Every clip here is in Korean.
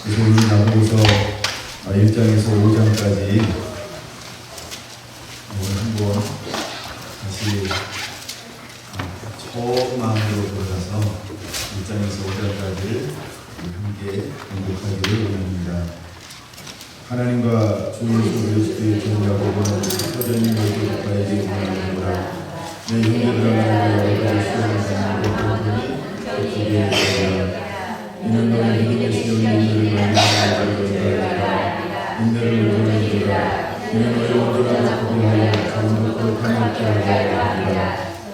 그래서 이 나누고서 1장에서 5장까지 한번 다시 처음으로 돌아가서 1장에서 5장까지 함께 공독하기를 원합니다. 하나님과 주 예수 그리스도의 종야고는 서전이 너희들 국가에게 원하노라. 내 형제들아 나를 여러 가지 시험을 받는 것들이 기대에 있으라. 이는 너희 믿음의 시험이 인내를 많이 받으리라. 인내를 의존하리라. 이는 너희 온전한 구비하여 자원도 거룩함을 하리라.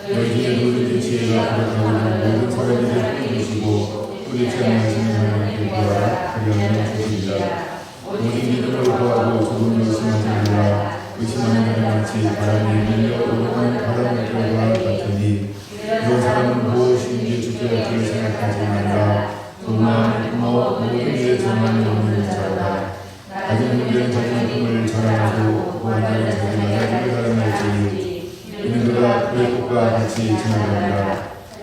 너희 중에 누구든지 지혜가 부족하거든 모든 사람에게 뿌리시고 뿌리지 않으시는 하나님께 구하라. 그리하면 주시리라. 오직 믿음을 구하고 조금 의심하지 말라. 의심하는 자는 마치 바람에 밀려 오르는 바람결과 같으니 그런 사람은 무엇인지 주께 얻기를 생각하지 말라. 그 마음을 품어 모든 일에 전망이 없는 자라. 가진 문제는 자기 꿈을 자랑하고 구한다는 자기 나라를 자랑할지니 이는 그가 그의 꽃과 같이 지나간다.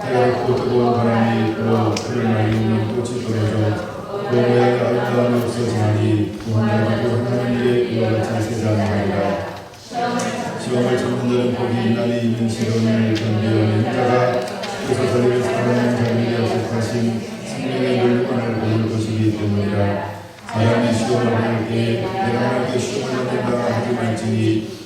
해가 고 뜨거운 바람이 불어 그를 날리는 꽃이 떨어져 그 모양의 아름다움이 없어지나니 구한자도 하나님 일에 그와 같이 세상하리라. 시험을 참는 자는 복이 있나니 이는 시련을 견디어낸 자가 그래서 자기를 사랑하는 자에게 약속하신 생명의 멸류관을 받을 것이기 때문이라. 사람이 시험을 받을 때에 내가 하나님께 시험을 받는다 하지 말지니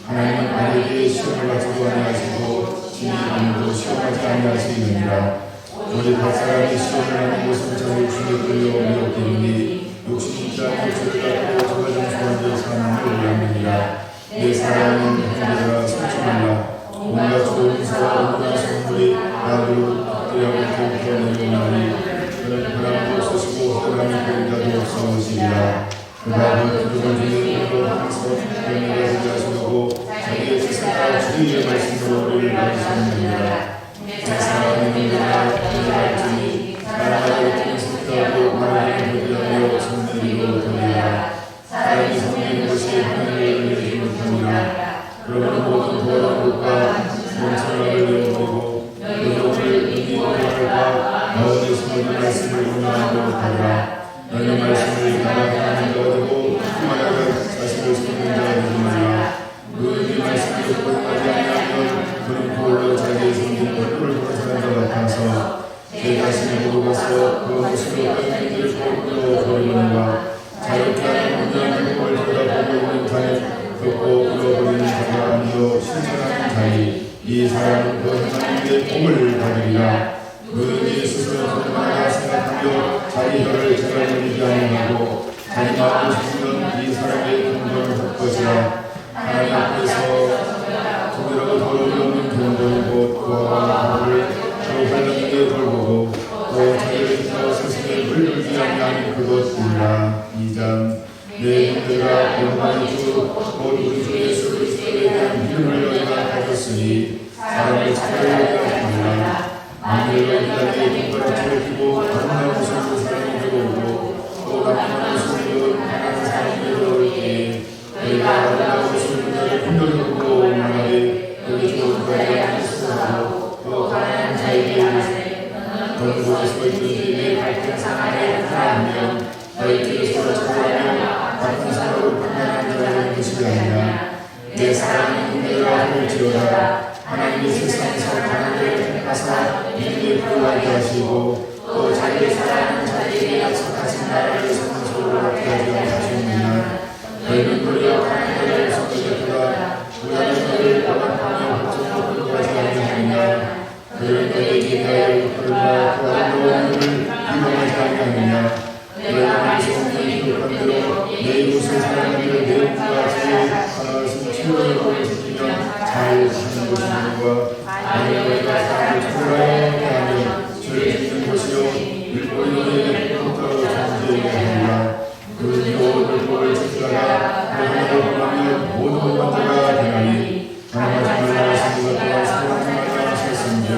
하나님은 아무에게 시험을 받지도 아니하시고 친히 아무도 시험하지 아니하시느니라. 오직 각 사람이 시험을 하는 것은 자기 주에 끌려 어렵기니 욕심이 있자 욕심을 갖고 저가 정수한 자 사람을 올랐느니라. 내 사랑은 형제들아 속지 말라. 온갖 좋은 사와 온갖 선물이 나로 뜨려고 내려오나니 그는 바람도 없으시고 흑암이 그림자도 없으시리라. 그가 그 기도를 중에 항상 변화가 되게 하시고 자기의 뜻과 주의의 말씀으로 우리를 가르치느니라. 내 사랑은 형제들아 기도할지니 나라가 어떻게 속다고 말하는 것이라며 성내리로 돌리라. 사람이 성내는 것이 하나님을 내리지 못하니라. 그러므로 모든 도와는 것과 원천을 내어버리고 너희를 의미와 마음에 숨어진 말씀을 운영하도록 하라. 너희는 말씀을 따라가는 자가 되고 마야가 자신을 숨는 자가 되지 말라. 너희의 말씀을 포용하지 아니하면 그는 그걸로 자기의 생긴 얼굴을 돌아서는 자 같아서 제 자신을 보고 가서 그 모습으로 뼈들을 꺾어 버리는가. 자유케 하는 운명의 꿈을 쳐다보고 있는 자는 겪고 잃어버리는 자가 아니요 신선한 자니 이 사람은 그 하나님의 복을 받으리라. 그는 이 스스로 거듭나가 생각하며 자기 혀를 제갈리지 아니하고 자기 마음을 숨는 이 사람의 긍정을 할 것이라. 하나님 앞에서 정결하고 더러움이 없는 경건이고 구하와 가부를 또 하나님의 돌보고 또 자기를 지켜 스스로의 물을 주지 아니하는 그것이니라. 2장 내 형제들아 영광의 주 곧 우리 주 예수 그리스도에 대한 믿음을 너희가 가졌으니 사람을 찾아내려 합니다. 만일 너희들에게 똑바로 채워주고 아름다운 모습으로 사람이 들어오고 또 나쁜 모습으로 가난한 사람이 들어올 때에 너희가 아름다운 모습으로 자를 흔들고 말하되 너희 좋은 자에게 수고하고 또 가난한 자에게 너는 곳에서 있든지 내 갈등 상하에 하나하면 너희들이 서로 찾아가며 같은 사람으로 판단하는 자가 것이 아니라. 내 사랑이 형제들아 할지어다. 하나님이 세상에서 가난을 택하사 믿음에 부유하게 하시고 또 자기의 사랑하는 자에게 약속하신 나라를 선서로 갖게 하시느니라. 너희는 도리어 가난을 섬기겠구나. 우리는 너희를 연합하며 걱정으로 끌고가지 아니하느냐. 너희는 너희에게 대하여 그러나 그 아름다운 일을 비방하지 아니하느냐. 너희는 성경이 기록한 대로 내 이웃을 사랑하기를 내 몸과 제 하나씩 치료를 지키면 잘 사는 것이니와 만약 너희가 사람을 찾아가야 하면 죄를 짓는 것이요 일본이 너희에게 폭탄으로 존재하게 하리라. 그 이후 율법을 지키다가 그 하나를 범하면 모든 문제가 되나니 하나님의 말씀을 또한 사랑하지 말라 하셨음들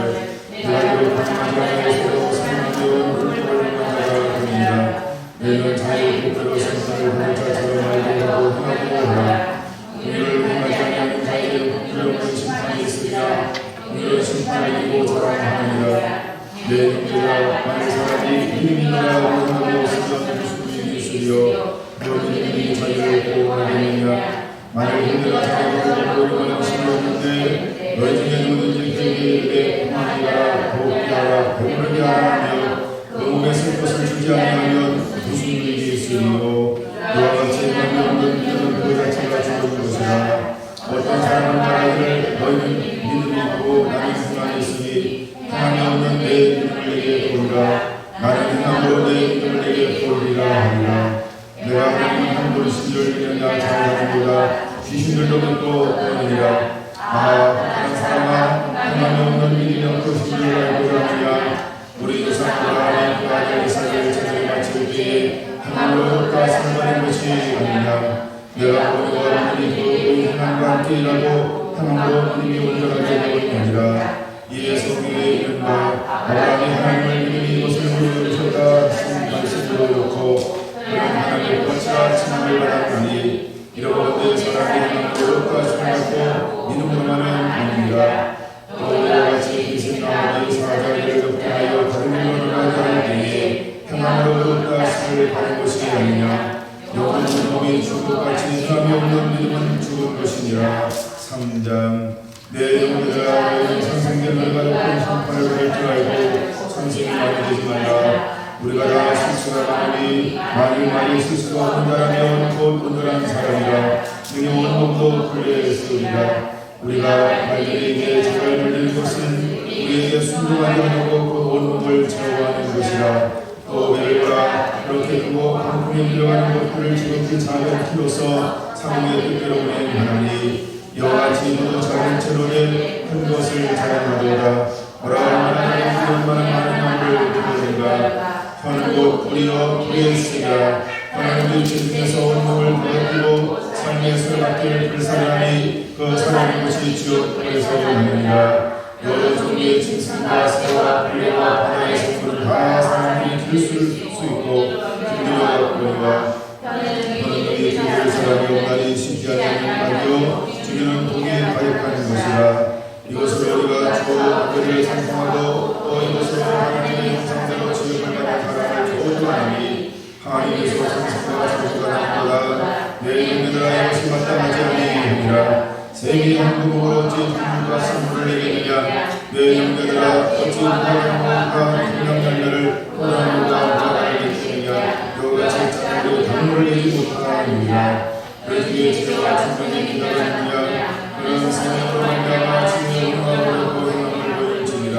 내가 이를 반응하지 아니하시고 사랑하기로 율법을 범하자가 되니라. 너희는 자의 복대로 생사를 하는 자처럼 알고 하고 행하고 하라. 우리를 행하지 아니하는 자에게 복대로는 심판이 있으리라. 우리는 심판이고 자랑하느니라. 내 형제가 만일 사람이 이름이니라 하고 수전 주수님이 있으리요 너희 믿음이 자기를 보호하겠느냐 만일 형제가 자기를 보호하는 신이었는데 너희 중에 누구든지 그에게 이르되 그만하라 더욱게 하라 배부르게 하라 하며 그 몸에 쓸 것을 주지 아니하면 무슨 일이 있으리요 너와 같이 마음에 없는 믿음은 그 자체가 죽은 것이라 어떤 사람은 말하기를 너희는 믿음이 있고 나는 행함이 있으니 행함이 없는 내 믿음을 내게 보이라 나는 행함으로 내 믿음을 내게 보이리라 하리라 내가 하나님 한 분이신 줄 믿느냐 잘하는도다 귀신들도 믿고 떠느니라 다른 사람아 행함이 없는 믿음이 없으신 줄 알고 하느냐 우리 조상들과 하나님 그 아들 이삭을 제대로 마칠 때에 행함으로 얻다 상관인 것이 아니냐 내가 보리와 믿음이 그 행함과 함께 일하고 행함으로 믿음이 온전하게 되었느니라 이에 성경에 이른 바 아브라함이 하나님을 믿음이 이것을 보여주셨다 하신 말씀으로 놓고 그는 하나님의 것이라 칭함을 받았나니 이러건대 사람이 행함으로 얻다 생각하고 믿음으로만은 아니니라 또 이와 같이 기생 나오니 사자들을 덮하여 다른 일로 나가게 때에 행함으로 얻다 생을 받은 것이 아니냐 영원한 몸이 죽은 것같이 행함이 없는 믿음은 죽은 것이니라 3장 내 영혼들아 너희는 선생님을 가졌고 심판을 받을 줄 알고 선생이 많이 되지 말라 우리가 다 실수가 많으니 만일 실수가 없는 자라면 곧 온전한 사람이라 능히 온몸도 풀려있으리라 우리가 말들에게 재갈 물리는 것은 우리에게 순종하게 하려고 그 온몸을 채워가는 것이라 또 매일과 그렇게 크고 광풍에 들어가는 것들을 지극히 작은 키로서 상공의 뜻대로 운행하나니 이와 같이 너도 작은 채로는 큰 것을 자랑하도다 뭐라 하나님 얼마나 많은 마음을 두는가 혀는 곧 불이여 불에 있으리라 하나님의 주님께서 온몸을 더럽히고 삶의 수레바퀴를 불사하니 그 사랑의 것이 지옥불에서 오느니라 여러 종류의 짐승과 새와 벌레와 바다의 생물은 다 사람이 길수 있고 힘들어 보니와 너는 너희 주를 사랑이 없나니 쉽지 않은 말이요 주는 독에 가득한 것이라 이것을 우리가 주고 아버지를 상상하고 또 이것을 하나님의 형상대로 지음을 받은 사람을 저주하니 하나님께서 상상과 저주하는 것보다 내 영혼들아 이것이 마땅하지 아니하니라 셈이 한 구멍으로 어찌 풍물과 선물을 내겠느냐 내 영혼들아 어찌 무화과와 그냥 열매를 호랑이보다 무화과를 내겠느냐 이와 같이 짝으로 단물을 내지 못하느니라 그 중에 제가 충분히 기다렸느냐 그런 생명으로 말미암아 주님의 영광으로 고행함을 보일지니라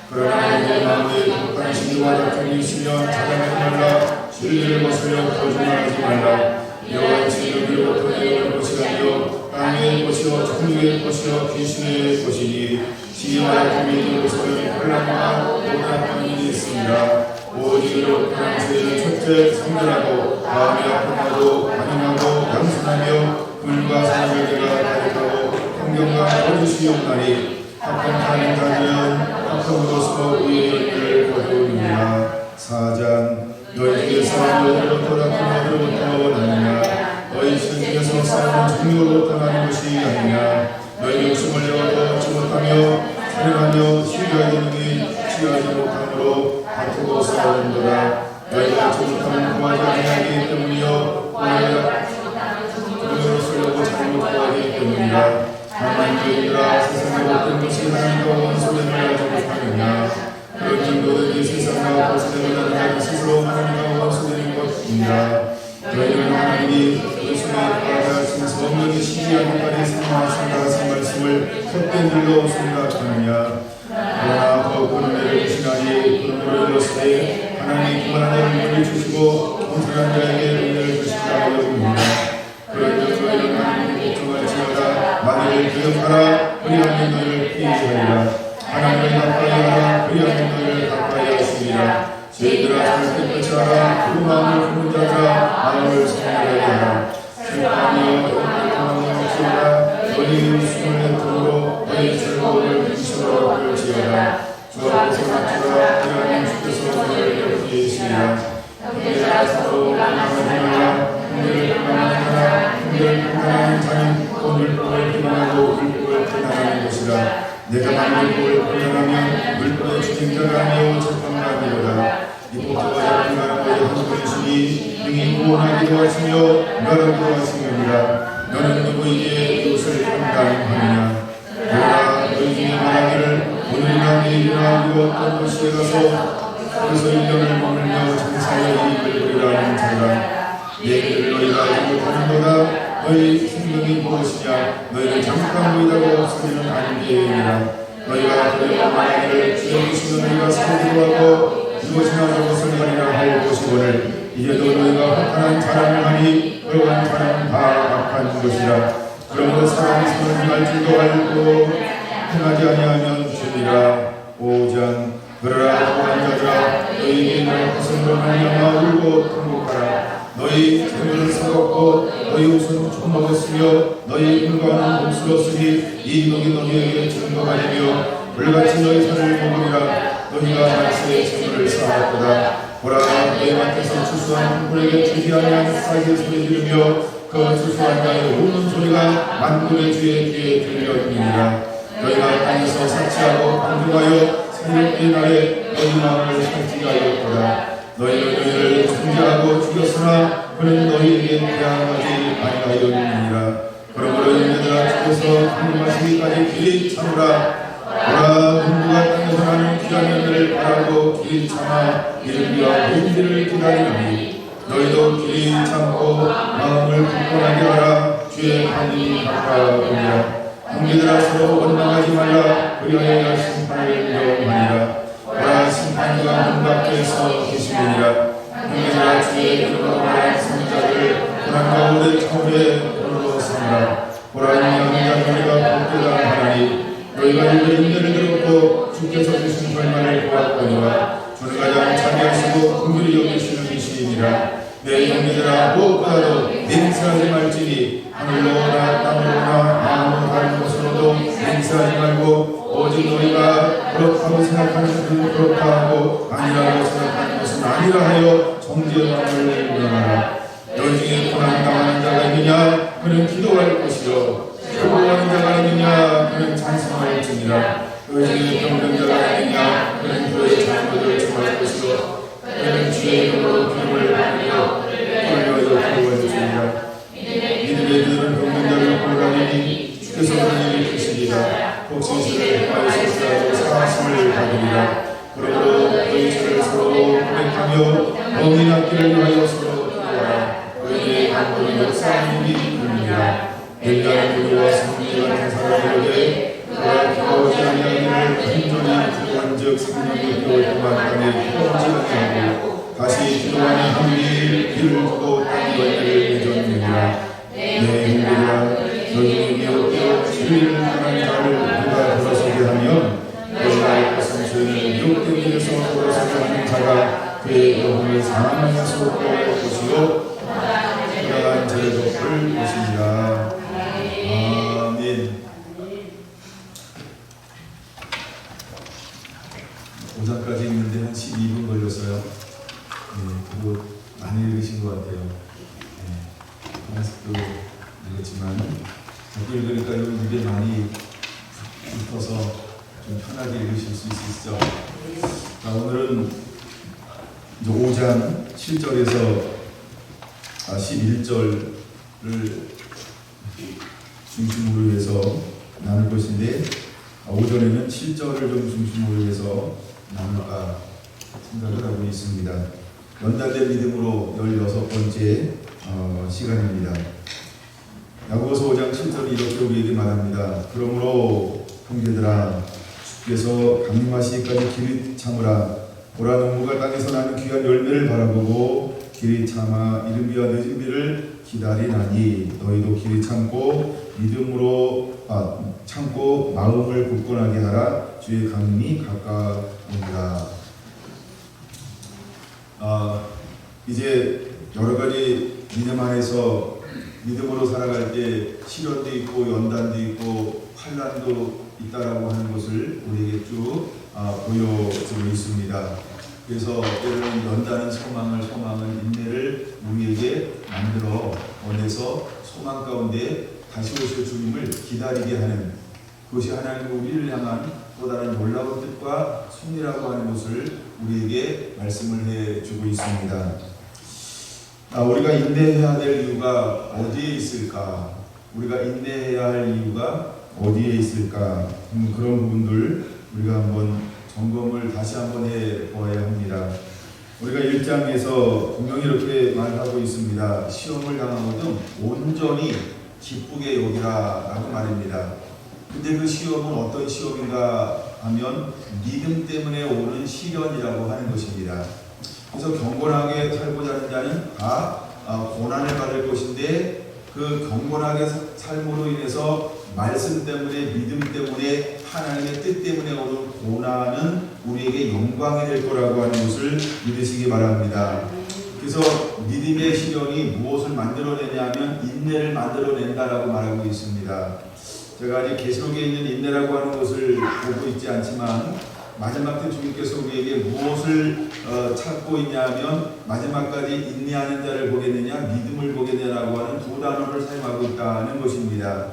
그러나 내 마음에 독한 신과 같은 일이시며 찾아내지 말라 진리를 거스려 거짓말하지 말라 여호와 같이 여기로부터 내려올 것이 아니요 땅의 것이요 천국의 것이요 귀신의 것이니 지혜와 비밀의 것은 혼란과 오답한 일이 있습니다 오직 이로 평소에는 첫째 성결하고 마음이 아픈하고 반응하고 양순하며 불과 사랑을 가득하고 성경과 거짓이 없나니 합당하는 자들은 합당으로서 의의 열매를 거두느니라 4장 너희 중에서 너희로부터 나쁜 너희로부터 나느냐 너희 중에서 싸우는 종류로부터 나는 것이 아니냐 너희 욕심을 내어도 얻지 못하며 살인하며 시기하게 능히 취하지 못함으로 다투고 싸우는도다 너희가 얻지 못하면 구하지 아니하기 때문이요 그를 쓰려고 잘못 구하기 때문이라 하나님들아 세상에 어떤 것이 하나님과 원수됨을 알지 못하느냐 그런 너희들이 세상과 원수됨을 알지 스스로 하나님과 원수되는 것입니다 너희는 하나님이 예수의 받아하신 성령이 시기하는 날에 사망하신다 하신 말씀을 헛된 일로 생각하느냐 그러나 더 큰 은혜를 주시나니 그런 노를 이뤘을 하나님이 그만한 자를 물리주시고 온전한 자에게 은혜를 주시라고 여깁니다 그러니 너희는 하나님을 걱정할지어다 만일 교역하라 그리하면 너희를 피해하리라 하나님을 가까이 하라 그리하면 너희를 가까이 하시리라 저희들아 절대 끝이 하라 그 마음을 품은 자들아 마음을 성결하게 하라 슬퍼하며 영광을 없이하라 너희 숨을 내통으로 너희 즐거움을 근심으로 끌지어라 주 앞에서 낮추라 그리하면 주께서 너희를 피해시리라 형제들아 서로 원망하지 말라 형제를 평안하라 형제를 평안하는 자는 물법을 비난하고 물법을 비난하는 것이라 내가 만일 물법을 비난하면 물법의 주징자가 아니오 재판을 하리로다 이 법도가 약한 나라의 한 분이시니 능히 구원하기도 하시며 멸하기도 하시느니라. 너는 누구에게 이웃을 판단하느냐? 너라 너희 중에 말하기를 오늘이나 내일이나 우리가 어떤 곳에 가서 그래서 1년을 머물며 장사의 이익을 보리라 하는 자라. 내일을 너희가 알지 못하는도다. 너희 생명이 무엇이냐? 너희는 잠깐 보이다고 없어지는 안개이니라. 너희가 그대로 말하기를 주여 계시면 너희가 살기도 하고 이것이나 저것을 하리라 할 것이거늘 이제도 너희가 혹한한 자랑을 하니 그러한 자랑은 다 악한 것이라. 그러므로 사람이 사는 날 줄도 알고 행하지 아니하면 죄니라. 5장 그러라 또한 자들아 너희에게 나의 것으로 말미암아 울고 통곡하라. 너희 재물을 사먹고 너희 옷은 처먹었으며 너희 물건은 몫으로쓰니 이 녹이 너희에게 증거가 되며 불같이 너희 살을 먹으리라. 너희가 말세의 재물을 쌓았도다. 보라 너희 밭에서 추수한 풀에게 주지 아니한 쌀의 소리 들으며 그 추수한 양의 우는 소리가 만군의 주의 귀에 들려오느니라. 너희가 땅에서 사치하고 방종하여 살육의 날에 너희 마음을 살찌하였도다. 너희는 너희를 통제하고 죽였으나 그는 너희에게 대항하지 아니하였느니라. 그러므로 형제들아 주께서 강림하시기까지 길이 참으라. 보라 문부가 땅에서 나는 귀한 열매를 바라고 길이 참아 이름과 의인들을 기다리노니 너희도 길이 참고 마음을 굳건하게 하라. 주의 강림이 가까우니라. 형제들아 서로 원망하지 말라. 그리하여 심판을 명하니라. 보라 심판자가 문 밖에서 계시느니라. 형제들아 주의 이름으로 말한 선자들을 고난 가운데 처음에 불러 삼으라. 보라 이양자 너희가 복되다 하나니 너희가 이들의 인내를 들었고 주께서 주신 결말을 보았거니와 주는 가장 자비하시고 긍휼히 여기시는 이시니라. 내 형제들아 무엇보다도 맹세하지 말지니 하늘로나 땅으로나 아무 다른 곳으로도 맹세하지 말고 오직 너희가 그렇다고 생각하는 그렇다 하고 아니라고 생각하는 것은 아니라 하여 정죄함을 명하라. 너희 중에 고난당하는 자가 있느냐? 그는 기도할 것이요 슬퍼하는 자가 있느냐? 그는 찬송할지니라. 너희 중에 병든 자가 있느냐? 그는 그의 잘못을 정할 것이요 그는 주의 이름으로 기름을 받으며 걸려여 기도할지니라. 이들의 들은 병든 자를 보라니 주께서 그를 일으키시리라. 복신실을 행하여서 사하심을 받으리라. 그러므로 너희 죄를 서로 고백하며 범인 앞길을 위하여 서로 기도하라. 너희의 강도는 역사하는 일이 있느니라. 인간의 우리와 성리 같은 사람에게 그가 기도하지 아니하기를 간절히 기도한즉 생명이 기도할 동안 땅에 기도하지 아니하고 다시 기도하니 하늘이 길을 두고 땅이 열매를 맺었느니라. 내 형제들아 너희 미혹되어 주의를 향한 자를 누가 돌아서게 하면 너희가 알 것은 주의 미혹된 길에서 돌아서게 하는 자가 그의 영혼을 사망하게 속도할 것이요 그러한 죄를 덮을 것이니라. 아멘. 5장까지 있는데 한 12분 걸렸어요. 그리고 많이 읽으신 것 같아요. 하나씩도 읽었지만 자꾸 읽으니까 여러분 입에 많이 붙어서 좀 편하게 읽으실 수 있으시죠? 자, 오늘은 이제 5장 7절에서 11절을 중심으로 해서 나눌 것인데 오전에는 7절을 좀 중심으로 해서 나눌까 생각을 하고 있습니다. 연단된 믿음으로 16번째 시간입니다. 야고보서 5장 7절이 이렇게 우리에게 말합니다. 그러므로 형제들아 주께서 강림하시기까지 길이 참으라. 보라 농부가 땅에서 나는 귀한 열매를 바라보고 길이 참아 이른비와 늦은비를 기다리나니 너희도 길이 참고 믿음으로 참고 마음을 굳건하게 하라. 주의 강림이 가까우니라. 이제 여러 가지 믿음 안에서 믿음으로 살아갈 때 시련도 있고 연단도 있고 환난도 있다라고 하는 것을 우리에게 쭉 보여주고 있습니다. 그래서 때로는 연단은 소망은 인내를 우리에게 만들어 원해서 소망 가운데 다시 오실 주님을 기다리게 하는 그것이 하나님의 우리를 향한 또 다른 놀라운 뜻과 섭리라고 하는 것을 우리에게 말씀을 해주고 있습니다. 우리가 인내해야 될 이유가 어디에 있을까? 우리가 인내해야 할 이유가 어디에 있을까? 그런 부분들 우리가 한번 점검을 다시 한번 해보아야 합니다. 우리가 1장에서 분명히 이렇게 말하고 있습니다. 시험을 당하거든 온전히 기쁘게 여기라 라고 말입니다. 근데 그 시험은 어떤 시험인가 하면 믿음 때문에 오는 시련이라고 하는 것입니다. 그래서 경건하게 살고자 하는 자는 다 고난을 받을 것인데, 그 경건하게 삶으로 인해서 말씀 때문에, 믿음 때문에, 하나님의 뜻 때문에 오는 고난은 우리에게 영광이 될 거라고 하는 것을 믿으시기 바랍니다. 그래서 믿음의 시련이 무엇을 만들어내냐면 인내를 만들어낸다라고 말하고 있습니다. 제가 아직 계시록에 있는 인내라고 하는 것을 보고 있지 않지만, 마지막 때 주님께서 우리에게 무엇을 찾고 있냐면 마지막까지 인내하는 자를 보겠느냐, 믿음을 보겠느냐라고 하는 두 단어를 사용하고 있다는 것입니다.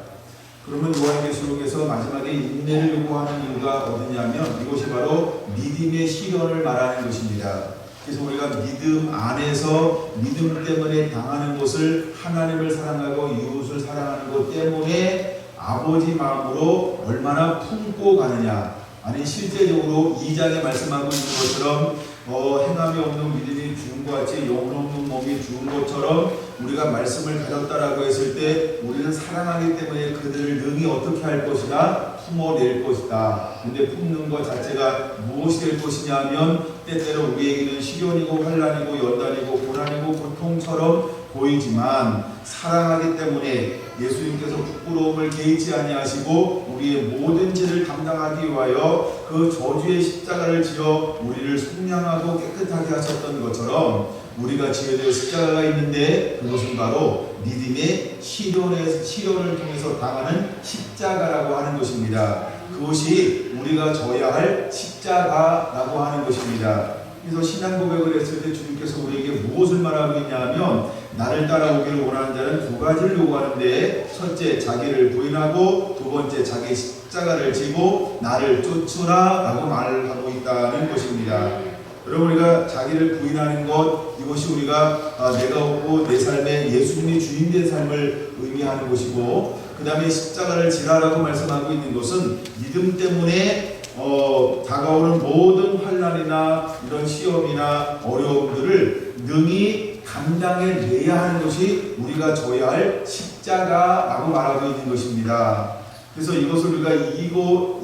그러면 요한계시록에서 마지막에 인내를 요구하는 이유가 어디냐면 이것이 바로 믿음의 시련을 말하는 것입니다. 그래서 우리가 믿음 안에서 믿음 때문에 당하는 것을, 하나님을 사랑하고 이웃을 사랑하는 것 때문에 아버지 마음으로 얼마나 품고 가느냐, 아니 실제적으로 2장에 말씀하고 있는 것처럼 행함이 없는 믿음이 죽은 것 같이 영혼 없는 몸이 죽은 것처럼 우리가 말씀을 가졌다라고 했을 때 우리는 사랑하기 때문에 그들을 능히 어떻게 할 것이다? 품어낼 것이다. 근데 품는 것 자체가 무엇이 될 것이냐면 때때로 우리에게는 시련이고 환난이고 연단이고 고난이고 고통처럼 보이지만 사랑하기 때문에 예수님께서 부끄러움을 개의치 아니하시고 우리의 모든 죄를 담당하기 위하여 그 저주의 십자가를 지어 우리를 속량하고 깨끗하게 하셨던 것처럼 우리가 지어야 될 십자가가 있는데 그것은 바로 믿음의 시련을 통해서 당하는 십자가라고 하는 것입니다. 그것이 우리가 져야 할 십자가라고 하는 것입니다. 그래서 신앙 고백을 했을 때 주님께서 우리에게 무엇을 말하고 있냐면 나를 따라오기를 원하는 자는 두 가지를 요구하는데, 첫째 자기를 부인하고 두 번째 자기 십자가를 지고 나를 쫓으라 라고 말을 하고 있다는 것입니다. 여러분, 우리가 자기를 부인하는 것, 이것이 우리가 내가 없고 내 삶에 예수님이 주인된 삶을 의미하는 것이고, 그 다음에 십자가를 지라라고 말씀하고 있는 것은 믿음 때문에 다가오는 모든 환난이나 이런 시험이나 어려움들을 능히 감당해내야 하는 것이 우리가 져야 할 십자가라고 말하고 있는 것입니다. 그래서 이것을 우리가 이기고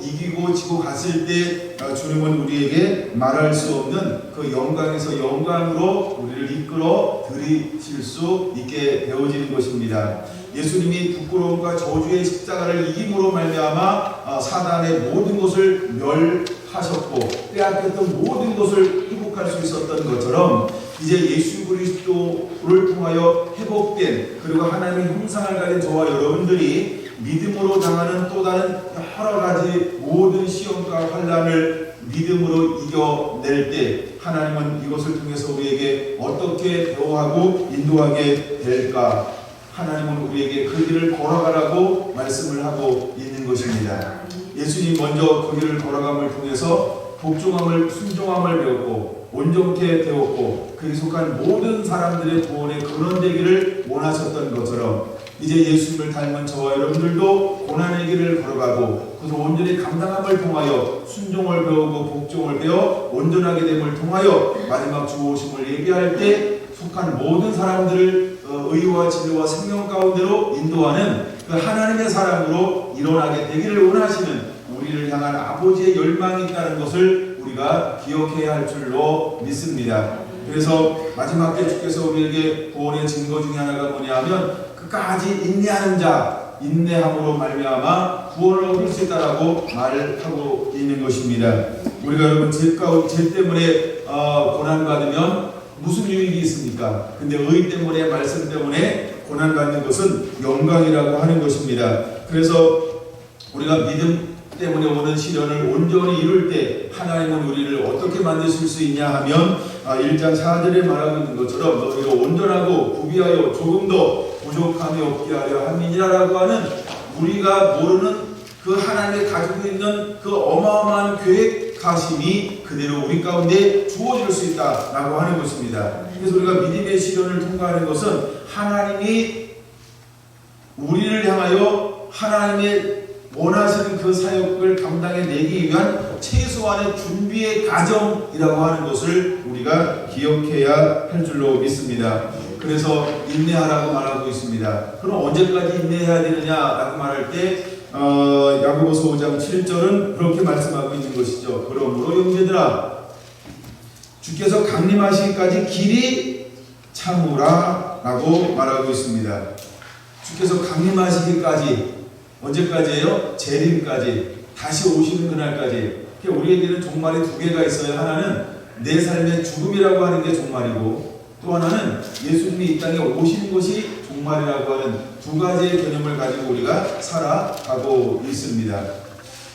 지고 갔을 때 주님은 우리에게 말할 수 없는 그 영광에서 영광으로 우리를 이끌어 들이실 수 있게 되어지는 것입니다. 예수님이 부끄러움과 저주의 십자가를 이김으로 말미암아 사단의 모든 것을 멸하셨고 빼앗겼던 모든 것을 회복할 수 있었던 것처럼 이제 예수 그리스도를 통하여 회복된, 그리고 하나님의 형상을 가진 저와 여러분들이 믿음으로 당하는 또 다른 여러 가지 모든 시험과 환난을 믿음으로 이겨낼 때 하나님은 이것을 통해서 우리에게 어떻게 대우하고 인도하게 될까? 하나님은 우리에게 그 길을 걸어가라고 말씀을 하고 있는 것입니다. 예수님 먼저 그 길을 걸어감을 통해서 복종함을, 순종함을 배웠고 온전케 되었고 그에 속한 모든 사람들의 구원의 근원되기를 원하셨던 것처럼 이제 예수님을 닮은 저와 여러분들도 고난의 길을 걸어가고 그래서 온전히 감당함을 통하여 순종을 배우고 복종을 배워 온전하게 됨을 통하여 마지막 주 오심을 예비할 때 속한 모든 사람들을 의와 진리와 생명 가운데로 인도하는 그 하나님의 사람으로 일어나게 되기를 원하시는 우리를 향한 아버지의 열망이 있다는 것을 우리가 기억해야 할 줄로 믿습니다. 그래서 마지막 때 주께서 우리에게 구원의 증거 중에 하나가 뭐냐면 끝까지 인내하는 자, 인내함으로 말미암아 구원을 얻을 수 있다라고 말을 하고 있는 것입니다. 우리가 여러분 죄 때문에 고난받으면 무슨 유익이 있습니까? 근데 의 때문에, 말씀 때문에 고난받는 것은 영광이라고 하는 것입니다. 그래서 우리가 믿음 때문에 오는 시련을 온전히 이룰 때 하나님은 우리를 어떻게 만드실 수 있냐 하면 1장 4절에 말하고 있는 것처럼 너희가 온전하고 구비하여 조금도 부족함이 없게 하려 함이니라라고 하는 우리가 모르는 그 하나님이 가지고 있는 그 어마어마한 계획 사심이 그대로 우리 가운데 주어질 수 있다라고 하는 것입니다. 그래서 우리가 믿음의 시련을 통과하는 것은 하나님이 우리를 향하여 하나님의 원하시는 그 사역을 감당해내기 위한 최소한의 준비의 과정이라고 하는 것을 우리가 기억해야 할 줄로 믿습니다. 그래서 인내하라고 말하고 있습니다. 그럼 언제까지 인내해야 되느냐라고 말할 때 야고보서 5장 7절은 그렇게 말씀하고 있는 것이죠. 그러므로 형제들아 주께서 강림하시기까지 길이 참으라 라고 말하고 있습니다. 주께서 강림하시기까지 언제까지예요? 재림까지, 다시 오시는 그날까지. 우리에게는 종말이 두 개가 있어요. 하나는 내 삶의 죽음이라고 하는 게 종말이고, 또 하나는 예수님이 이 땅에 오시는 것이 종말이라고 하는 두 가지의 개념을 가지고 우리가 살아가고 있습니다.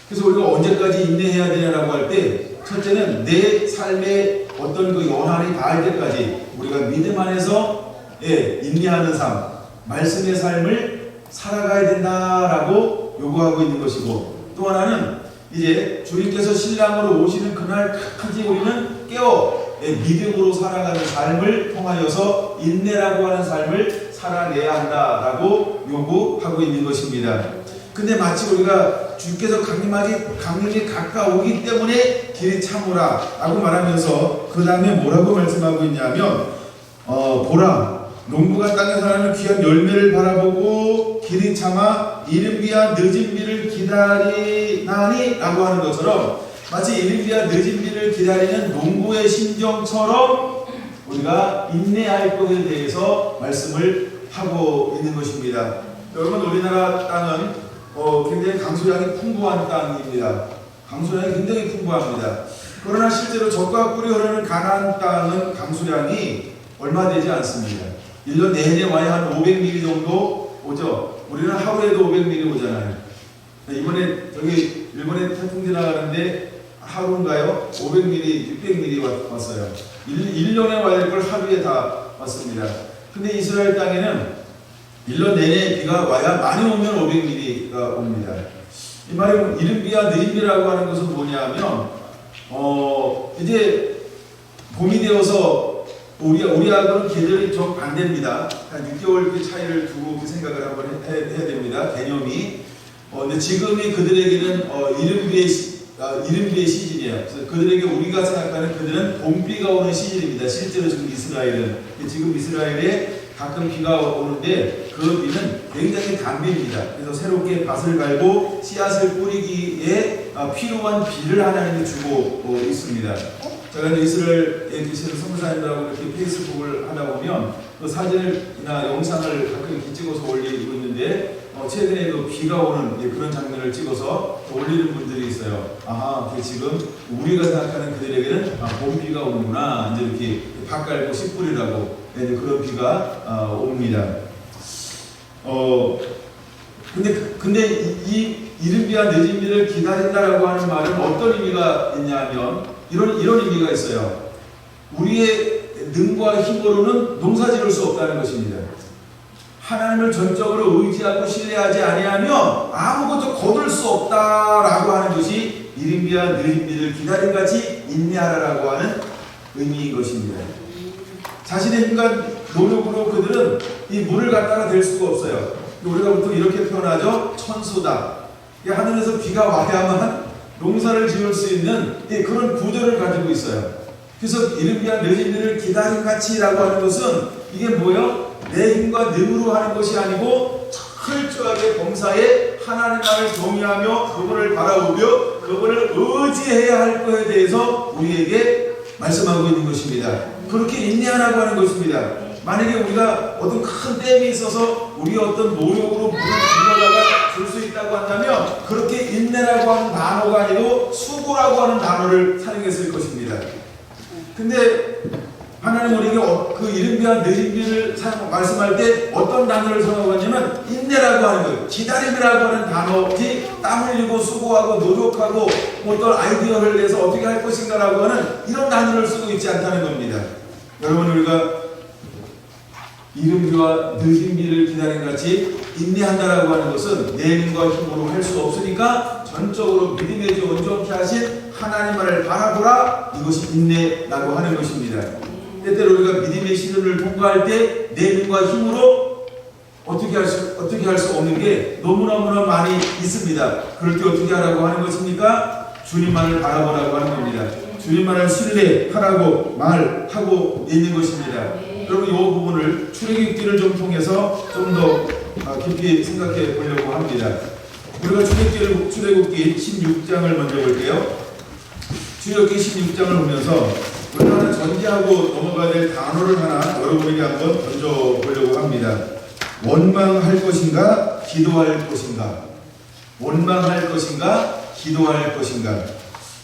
그래서 우리가 언제까지 인내해야 되냐라고 할 때, 첫째는 내 삶의 어떤 그 연한이 닿을 때까지 우리가 믿음 안에서 인내하는 삶, 말씀의 삶을 살아가야 된다라고 요구하고 있는 것이고, 또 하나는 이제 주님께서 신랑으로 오시는 그날까지 우리는 깨어 믿음으로 살아가는 삶을 통하여서 인내라고 하는 삶을 살아내야 한다라고 요구하고 있는 것입니다. 근데 마치 우리가 주께서 강림이 가까우기 때문에 길이 참으라 라고 말하면서 그 다음에 뭐라고 말씀하고 있냐면 보라 농부가 땅에서 나는 귀한 열매를 바라보고 길이 참아 이른 비와 늦은 비를 기다리나니 라고 하는 것처럼 마치 이른 비와 늦은 비를 기다리는 농부의 심정처럼 우리가 인내할 것에 대해서 말씀을 하고 있는 것입니다. 여러분 우리나라 땅은 굉장히 강수량이 풍부한 땅입니다. 강수량이 굉장히 풍부합니다. 그러나 실제로 젖과 꿀이 흐르는 가나안 땅은 강수량이 얼마 되지 않습니다. 1년 내내 와야 한 500mm 정도 오죠. 우리는 하루에도 500mm 오잖아요. 이번에 저기 일본에 태풍 지나가는데 하루인가요? 500mm, 600mm 왔어요. 1년에 와야 될 걸 하루에 다 왔습니다. 근데 이스라엘 땅에는 1년 내내 비가 와야 많이 오면 500mm가 옵니다. 이 말이 이른 비와 늦은 비라고 하는 것은 뭐냐면 이제 봄이 되어서 우리하고는 계절이 좀 반대입니다. 한 6개월 그 차이를 두고 그 생각을 한번 해야 됩니다. 개념이. 근데 지금이 그들에게는 이른 비의 시즌이에요. 그래서 그들에게 우리가 생각하는 그들은 봄비가 오는 시즌입니다. 실제로 지금 이스라엘은. 지금 이스라엘에 가끔 비가 오는데 그 비는 굉장히 단비입니다. 그래서 새롭게 밭을 갈고 씨앗을 뿌리기에 필요한 비를 하나님이 주고 있습니다. 제가 이스라엘에 계시는 선교사님들하고 이렇게 페이스북을 하다 보면 그 사진이나 영상을 가끔 이렇게 찍어서 올리고 있는데 최근에도 비가 오는 그런 장면을 찍어서 올리는 분들이 있어요. 아하, 지금 우리가 생각하는 그들에게는 봄비가 오는구나. 이제 이렇게 밭 갈고 씨 뿌리라고 그런 비가 옵니다. 근데 이 이른 비와 늦은 비를 기다린다라고 하는 말은 어떤 의미가 있냐면 이런 의미가 있어요. 우리의 능과 힘으로는 농사 지을 수 없다는 것입니다. 하나님을 전적으로 의지하고 신뢰하지 아니하면 아무것도 거둘 수 없다라고 하는 것이 이른 비와 늦은 비를 기다림같이 인내하라라고 하는 의미인 것입니다. 자신의 힘과 노력으로 그들은 이 물을 갖다가 댈 수가 없어요. 우리가 보통 이렇게 표현하죠. 천수다. 하늘에서 비가 와야만 농사를 지을 수 있는 그런 구조를 가지고 있어요. 그래서 이른 비와 늦은 비를 기다림같이라고 하는 것은 이게 뭐예요? 내 힘과 능으로 하는 것이 아니고 철저하게 범사에 하나님만을 경외하며 그분을 바라보며 그분을 의지해야 할 것에 대해서 우리에게 말씀하고 있는 것입니다. 그렇게 인내하라고 하는 것입니다. 만약에 우리가 어떤 큰 댐이 있어서 우리의 어떤 노력으로 물을 불러다가 줄 수 있다고 한다면 그렇게 인내라고 하는 단어가 아니고 수고라고 하는 단어를 사용했을 것입니다. 근데 하나님 우리에게 그 이른 비와 늦은 비를 말씀할 때 어떤 단어를 사용하냐면 인내라고 하는 거예요. 기다림이라고 하는 단어지 땀 흘리고 수고하고 노력하고 어떤 아이디어를 내서 어떻게 할 것인가라고 하는 이런 단어를 쓰고 있지 않다는 겁니다. 여러분 우리가 이른 비와 늦은 비를 기다림 같이 인내한다라고 하는 것은 내 힘과 힘으로 할 수 없으니까 전적으로 믿음에 온전케 하신 하나님만을 바라보라. 이것이 인내라고 하는 것입니다. 때때로 우리가 믿음의 시련을 통과할 때 내 힘과 힘으로 어떻게 할 수 없는 게 너무너무나 많이 있습니다. 그럴 때 어떻게 하라고 하는 것입니까? 주님만을 바라보라고 하는 겁니다. 주님만을 신뢰하라고 말하고 있는 것입니다. 여러분, 이 부분을 출애굽기를 좀 통해서 좀 더 깊이 생각해 보려고 합니다. 우리가 출애굽기 16장을 먼저 볼게요. 출애굽기 16장을 보면서 우리가 전제하고 넘어가야 될 단어를 하나 여러분에게 한번 던져보려고 합니다. 원망할 것인가, 기도할 것인가? 원망할 것인가, 기도할 것인가?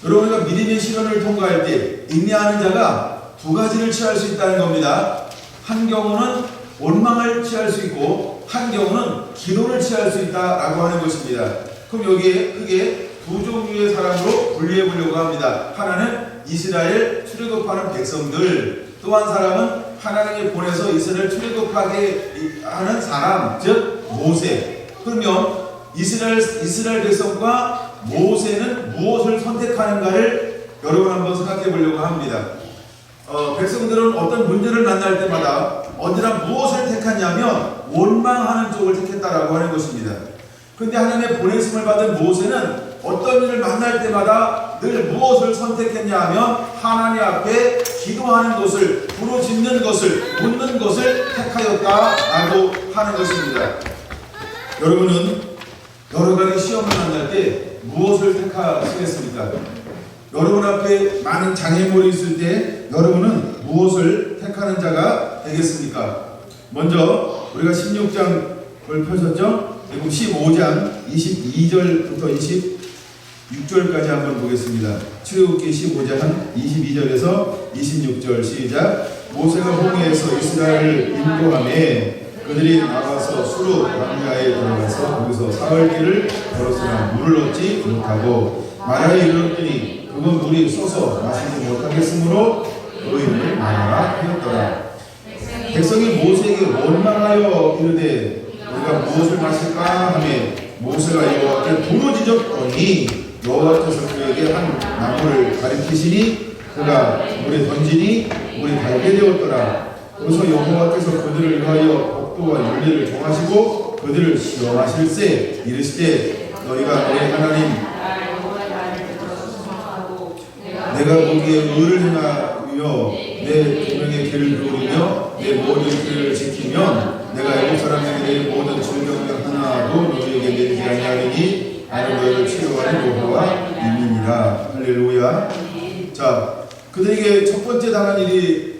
여러분, 우리가 믿음의 시련을 통과할 때 인내하는 자가 두 가지를 취할 수 있다는 겁니다. 한 경우는 원망을 취할 수 있고 한 경우는 기도를 취할 수 있다라고 하는 것입니다. 그럼 여기에 크게 두 종류의 사람으로 분리해 보려고 합니다. 하나는 이스라엘 출애굽하는 백성들, 또 한 사람은 하나님이 보내서 이스라엘 출애굽하게 하는 사람, 즉 모세. 그러면 이스라엘 백성과 모세는 무엇을 선택하는가를 여러분 한번 생각해 보려고 합니다. 백성들은 어떤 문제를 만날 때마다 언제나 무엇을 택하냐면 원망하는 쪽을 택했다라고 하는 것입니다. 그런데 하나님의 보내심을 받은 모세는 어떤 일을 만날 때마다 늘 무엇을 선택했냐 하면 하나님 앞에 기도하는 것을, 부르짖는 것을, 묻는 것을 택하였다라고 하는 것입니다. 여러분은 여러 가지 시험을 만날 때 무엇을 택하시겠습니까? 여러분 앞에 많은 장애물이 있을 때 여러분은 무엇을 택하는 자가 되겠습니까? 먼저 우리가 16장을 펴셨죠? 그리고 15장 22절부터 26절까지 한번 보겠습니다. 출애굽기 15장 22절에서 26절 시작. 모세가 홍해에서 이스라엘을 인도하매 그들이 나가서 수르 광야에 들어가서 거기서 사흘길을 걸었으나 물을 얻지 못하고 마라에 이르렀더니 그건 물이 쏘서 마시지 못하겠으므로 의인을 마라라 하였더라. 백성이 모세에게 원망하여 이르되 우리가 무엇을 마실까 하며 모세가 여호와께 부르짖었더니 여호와께서 그에게 한 나무를 가리키시니 그가 물에 던지니 물이 달게 되었더라. 그래서 여호와께서 그들을 위하여 법도와 윤리를 정하시고 그들을 시험하실세 이르시되 너희가 너희 하나님 내가 거기에 의를 행하여 내 조명의 길을 배우며 내 모든 길을 지키면 내가 애국 사람에게 내 모든 질병 하나도 너희에게 내리지 아니하리니 나는 너희를 치료하는 여호와 이민이라. 할렐루야. 자, 그들에게 첫 번째 당한 일이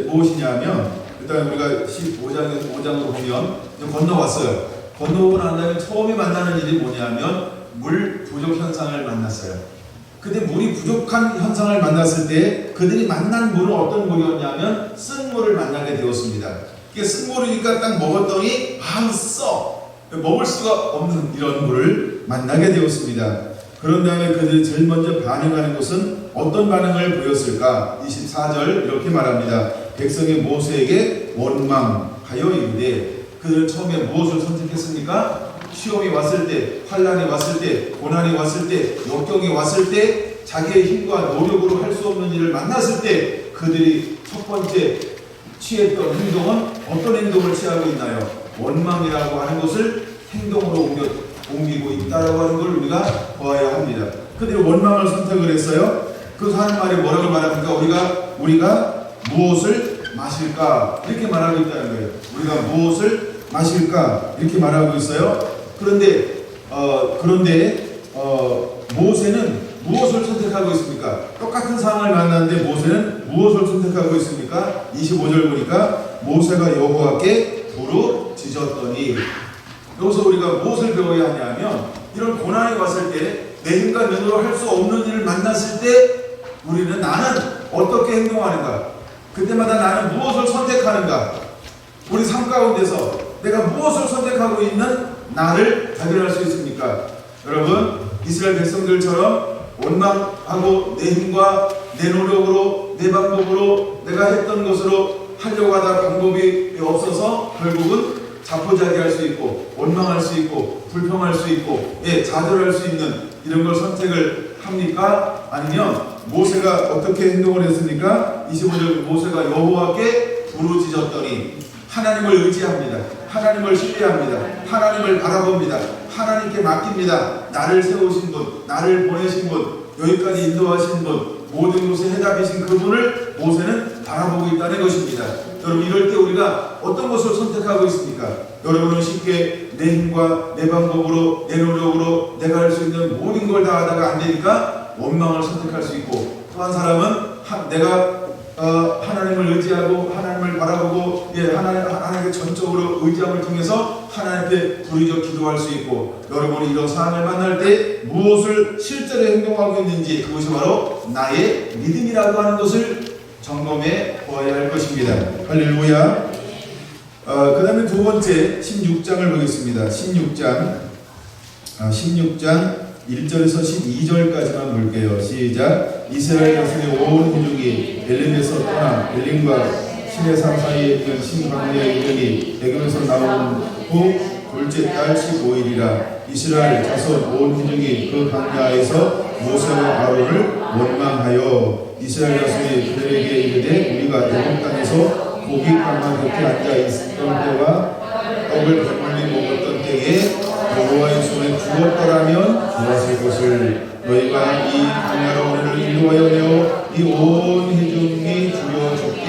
무엇이냐면 일단 우리가 15장으로 보면 건너왔어요. 건너오고 난 다음에 처음에 만나는 일이 뭐냐면 물 부족 현상을 만났어요. 근데 물이 부족한 현상을 만났을 때 그들이 만난 물은 어떤 물이었냐면 쓴 물을 만나게 되었습니다. 이게 쓴 물이니까 딱 먹었더니 써! 먹을 수가 없는 이런 물을 만나게 되었습니다. 그런 다음에 그들이 제일 먼저 반응하는 것은 어떤 반응을 보였을까? 24절 이렇게 말합니다. 백성이 모세에게 원망하여 이르되 그들은 처음에 무엇을 선택했습니까? 시험이 왔을 때, 환난이 왔을 때, 고난이 왔을 때, 역경이 왔을 때, 자기의 힘과 노력으로 할 수 없는 일을 만났을 때 그들이 첫 번째 취했던 행동은 어떤 행동을 취하고 있나요? 원망이라고 하는 것을 행동으로 옮기고 있다라고 하는 걸 우리가 보아야 합니다. 그들이 원망을 선택을 했어요. 그 하는 말이 뭐라고 말합니까? 우리가 무엇을 마실까? 이렇게 말하고 있다는 거예요. 우리가 무엇을 마실까? 이렇게 말하고 있어요. 그런데 모세는 무엇을 선택하고 있습니까? 똑같은 상황을 만났는데 모세는 무엇을 선택하고 있습니까? 25절 보니까 모세가 여호와께 부르짖었더니, 여기서 우리가 무엇을 배워야 하냐면 이런 고난이 왔을 때 내 힘과 능으로 할 수 없는 일을 만났을 때 우리는 나는 어떻게 행동하는가? 그때마다 나는 무엇을 선택하는가? 우리 삶 가운데서 내가 무엇을 선택하고 있는 나를 발견할 수 있습니까? 여러분, 이스라엘 백성들처럼 원망하고 내 힘과 내 노력으로 내 방법으로 내가 했던 것으로 하려고 하다 방법이 없어서 결국은 자포자기할 수 있고 원망할 수 있고 불평할 수 있고 좌절할 수 있는 이런 걸 선택을 합니까? 아니면 모세가 어떻게 행동을 했습니까? 25절 모세가 여호와께 부르짖었더니 하나님을 의지합니다. 하나님을 신뢰합니다. 하나님을 바라봅니다. 하나님께 맡깁니다. 나를 세우신 분, 나를 보내신 분, 여기까지 인도하신 분, 모든 것에 해답이신 그분을 모세는 바라보고 있다는 것입니다. 여러분 이럴 때 우리가 어떤 것을 선택하고 있습니까? 여러분은 쉽게 내 힘과 내 방법으로 내 노력으로 내가 할 수 있는 모든 걸 다 하다가 안 되니까 원망을 선택할 수 있고, 또 한 사람은 내가 하나님을 의지하고 하나님을 바라보고 하나님께 전적으로 의지함을 통해서 하나님께 부르짖어 기도할 수 있고, 여러분이 이런 상황을 만날 때 무엇을 실제로 행동하고 있는지 그것이 바로 나의 믿음이라고 하는 것을 점검해 보아야 할 것입니다. 할렐루야. 그 다음에 두 번째 16장을 보겠습니다. 16장 1절에서 12절까지만 볼게요. 시작. 이스라엘 자손의 온 회중이 엘림에서 떠나 엘림과 시내산 사이에 있는 신광야에 이르니 애굽에서 나온 후 둘째 달 15일이라 이스라엘 자손 온 회중이 그 광야에서 모세와 아론을 원망하여 이스라엘 자손이 그들에게 이르되 우리가 애굽 땅에서 고깃가마 곁에 앉아 있었던 때와 떡을 배불리 먹었던 때에 여호와의 손에 죽었더라면 좋았을 것을 너희가 이 광야로 오늘 인도하여 내어 이 온 회중이 죽여 죽게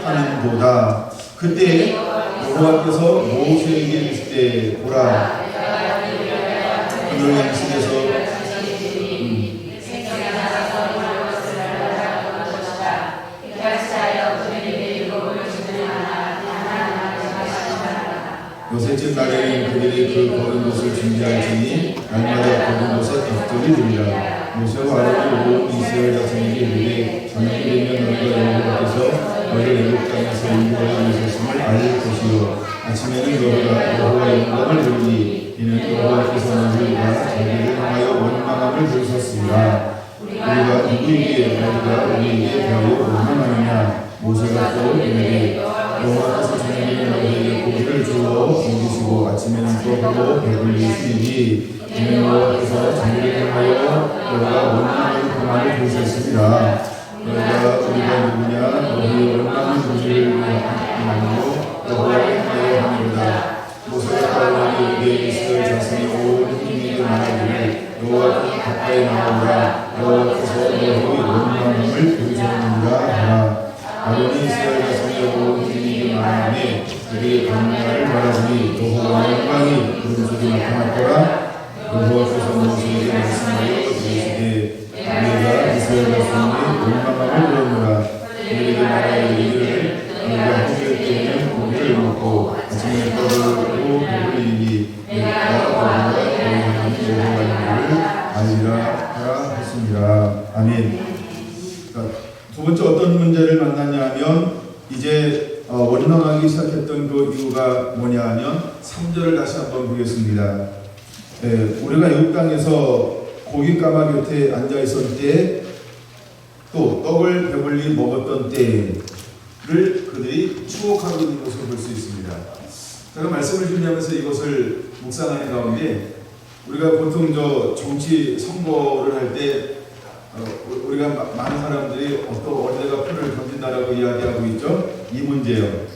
하는도다. 그때 여호와께서 모세에게 이르시되 보라 그들 양식에서 요새쯤 날에는 그들이 그 거른 것을 준비할지니 날마다 거른 것에 닭들이 되리라. 모세와 아론이 온 이스라엘 자손에게 이르되 저녁이 되면 너희가 여호와께서 너희를 애굽 땅에서 인도하여 내셨음을 알 것이요 아침에는 너희가 여호와의 영광을 보리니 이는 여호와께서 너희가 자기를 향하여 원망함을 들으셨습니다. 우리가 누구에게 너희가 우리에게 대하여 원망하느냐. 모세가 또 이르되 여호와께서 저녁에는 너희에게 고기를 주어 먹이시고 아침에는 또 하고 배불리시니 이는 여호와께서 저녁에 향하여 너희가 원망하는 고난을 보셨습니다. 너희가 우리가 누구냐 너희의 원망은 우리를 위하여 여호와께 하여 하느니라. 모세가 아론에게 이스라엘 자손이 온 힘에게 말하기를 여호와께 가까이 나오라. 여호와께서 너희의 원망함을 보이셨느니라 하라. 아론이 이스라엘 자손의 온 힘에게 말하니 그들의 광야를 바라보니 여호와의 영광이 구름 속에 나타났더라. 여호와께서 모세에게 말씀하여 이르시되 우리가 이스라엘 자손의 원망함을 들었노라. 그들에게 말하여 이르기를 너희가 해질 때에는 고기를 먹고 아침에 떡을 먹고 배불리니 내가 너희가 너희 여호와의 일을 알리라 하라 했습니다. 아멘. 두 번째 어떤 문제를 만났냐 하면 이제 원망하기 시작했던 그 이유가 뭐냐 하면 3절을 다시 한번 보겠습니다. 우리가 애굽 땅에서 고깃가마 곁에 앉아 있었을 때 또 떡을 배불리 먹었던 때를 그들이 추억하고 있는 것을 볼 수 있습니다. 제가 말씀을 준비하면서 이것을 묵상하는 가운데 우리가 보통 정치 선거를 할 때 우리가 많은 사람들이 어디다가 표를 던진다라고 이야기하고 있죠. 이 문제요.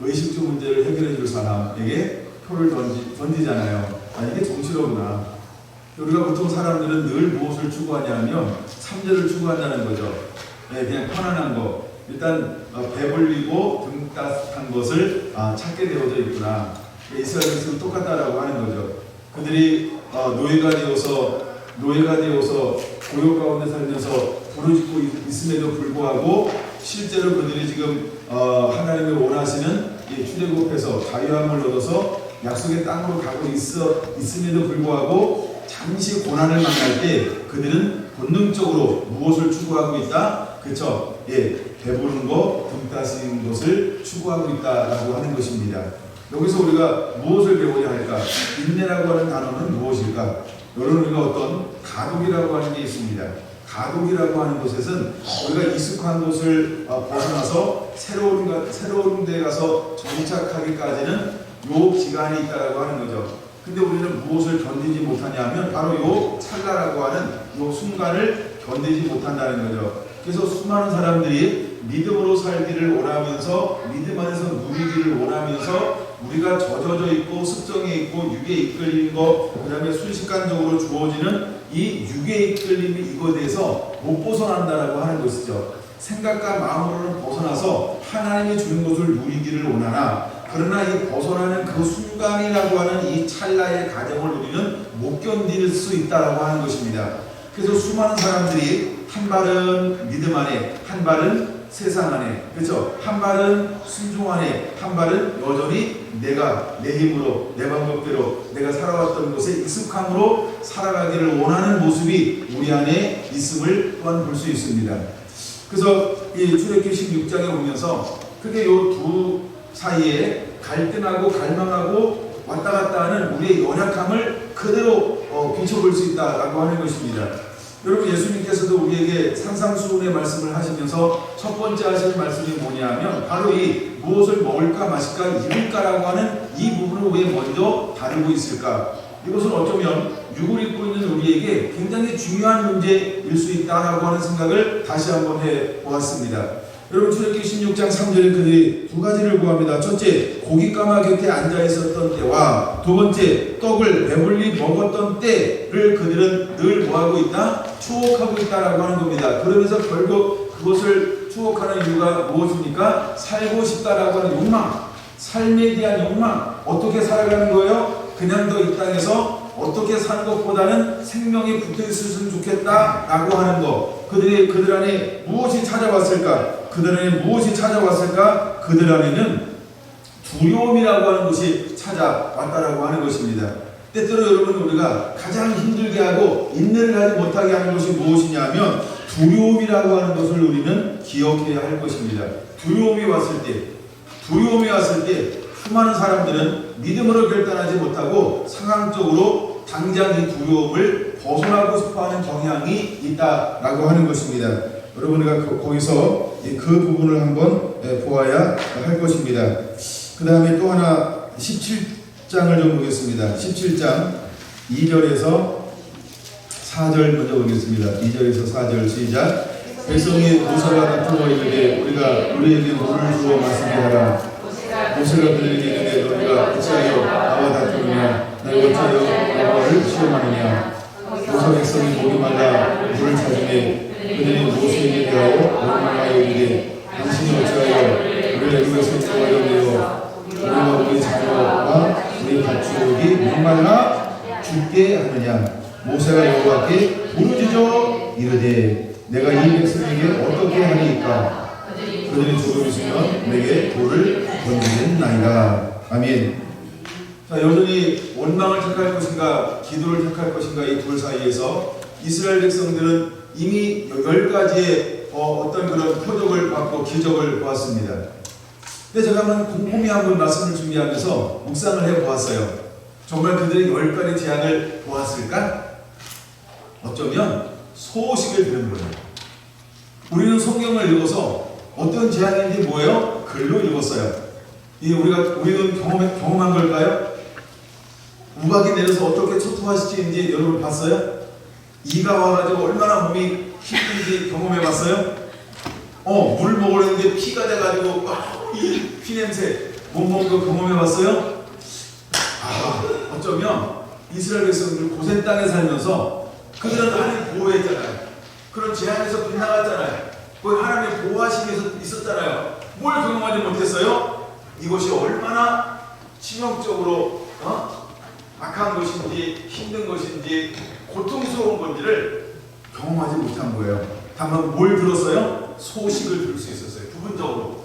의식주 문제를 해결해 줄 사람에게 표를 던지잖아요. 이게 정치로구나. 우리가 보통 사람들은 늘 무엇을 추구하냐면 3절을 추구한다는 거죠. 그냥 편안한 거. 일단 배불리고 등 따뜻한 것을 찾게 되어져 있구나. 이스라엘 백성은 똑같다라고 하는 거죠. 그들이 노예가 되어서 고요 가운데 살면서 부르짖고 있음에도 불구하고 실제로 그들이 지금 하나님이 원하시는 이 출애굽해서 자유함을 얻어서 약속의 땅으로 가고 있음에도 불구하고 잠시 고난을 만날 때 그들은 본능적으로 무엇을 추구하고 있다? 그렇죠? 배부른 거, 등 따신 것을 추구하고 있다라고 하는 것입니다. 여기서 우리가 무엇을 배우냐 할까? 인내라고 하는 단어는 무엇일까? 여러분 우리가 어떤 가독이라고 하는 게 있습니다. 가독이라고 하는 곳에서는 우리가 익숙한 곳을 벗어나서 새로운 데 가서 정착하기까지는 요 기간이 있다라고 하는 거죠. 근데 우리는 무엇을 견디지 못하냐 하면 바로 요 찰나라고 하는 요 순간을 견디지 못한다는 거죠. 그래서 수많은 사람들이 믿음으로 살기를 원하면서 믿음 안에서 누리기를 원하면서 우리가 젖어져 있고 습정에 있고 육에 이끌리는 것, 그 다음에 순식간적으로 주어지는 이 육에 이끌림이 이거에 대해서 못 벗어난다라고 하는 것이죠. 생각과 마음으로는 벗어나서 하나님이 주는 것을 누리기를 원하나, 그러나 이 벗어나는 그 순간이라고 하는 이 찰나의 과정을 우리는 못 견딜 수 있다라고 하는 것입니다. 그래서 수많은 사람들이 한 발은 믿음 안에, 한 발은 세상 안에, 그렇죠? 한 발은 순종 안에, 한 발은 여전히 내가 내 힘으로, 내 방법대로 내가 살아왔던 것에 익숙함으로 살아가기를 원하는 모습이 우리 안에 있음을 또한 볼 수 있습니다. 그래서 이 출애굽기 16장에 보면서 그게 요 두 사이에 갈등하고 갈망하고 왔다 갔다 하는 우리의 연약함을 그대로 비춰볼 수 있다라고 하는 것입니다. 여러분, 예수님께서도 우리에게 산상수훈의 말씀을 하시면서 첫 번째 하시는 말씀이 뭐냐면 바로 이 무엇을 먹을까 마실까 입을까라고 하는 이 부분을 왜 먼저 다루고 있을까? 이것은 어쩌면 육을 입고 있는 우리에게 굉장히 중요한 문제일 수 있다라고 하는 생각을 다시 한번 해보았습니다. 여러분, 출애굽기 16장 3절에 그들이 두 가지를 구합니다. 첫째, 고깃가마 곁에 앉아 있었던 때와 두 번째, 떡을 배불리 먹었던 때를 그들은 늘 뭐하고 있다? 추억하고 있다라고 하는 겁니다. 그러면서 결국 그것을 추억하는 이유가 무엇입니까? 살고 싶다라고 하는 욕망, 삶에 대한 욕망. 어떻게 살아가는 거예요? 그냥 더 이 땅에서 어떻게 사는 것보다는 생명이 붙어있었으면 좋겠다라고 하는 것. 그들 안에 무엇이 찾아왔을까? 그들 안에 무엇이 찾아왔을까? 그들 안에는 두려움이라고 하는 것이 찾아왔다라고 하는 것입니다. 때때로 여러분, 우리가 가장 힘들게 하고 인내를 하지 못하게 하는 것이 무엇이냐면 두려움이라고 하는 것을 우리는 기억해야 할 것입니다. 두려움이 왔을 때 수많은 사람들은 믿음으로 결단하지 못하고 상황적으로 당장 이 두려움을 벗어나고 싶어하는 경향이 있다라고 하는 것입니다. 여러분, 우리가 거기서 그 부분을 한번 보아야 할 것입니다. 그 다음에 또 하나 17장을 좀 보겠습니다. 17장 2절에서 4절 먼저 보겠습니다. 2절에서 4절 시작. 백성이 모세와 다투어 이르되 우리에게 물을 주어 마시게 하라. 모세가 그들에게 이르되 너희가 어찌하여 나와 다투느냐? 너희 어찌하여 여호와를 시험하느냐? 모세 백성이 목이 말라 물을 찾으매 그들이 모세에게 대하여 원망하여 이르되 당신이 어찌하여 우리를 애굽에서 인도하여 우리와 우리 자녀와 우리 가축이 목말라 죽게 하느냐? 모세가 여호와께 부르짖어 이르되 내가 이 백성에게 어떻게 하리이까? 그들이 조금 있으면 내게 돌을 던지겠나이다. 아멘. 자, 여전히 원망을 택할 것인가 기도를 택할 것인가 이 둘 사이에서 이스라엘 백성들은 이미 10가지의 어떤 그런 표적을 받고 기적을 보았습니다. 근데 제가 곰곰이 한번 말씀을 준비하면서 묵상을 해보았어요. 정말 그들이 10가지 재앙을 보았을까? 어쩌면 소식을 들은 거예요. 우리는 성경을 읽어서 어떤 재앙인지 뭐예요? 글로 읽었어요. 우리는 경험한 걸까요? 우박이 내려서 어떻게 초토화시키는지 여러분 봤어요? 이가 와가지고 얼마나 몸이 힘든지 경험해봤어요? 물 먹으려는데 피가 돼가지고 이 피냄새 못 먹은 거 경험해봤어요? 어쩌면 이스라엘 백성들 고센 땅에 살면서 그들은 하나님 보호했잖아요. 그런 재앙에서 빗나갔잖아요. 그 하나님의 보호하심이 있었잖아요. 뭘 경험하지 못했어요? 이것이 얼마나 치명적으로 악한 것인지 힘든 것인지 고통스러운 건지를 경험하지 못한 거예요. 다만 뭘 들었어요? 소식을 들을 수 있었어요. 부분적으로.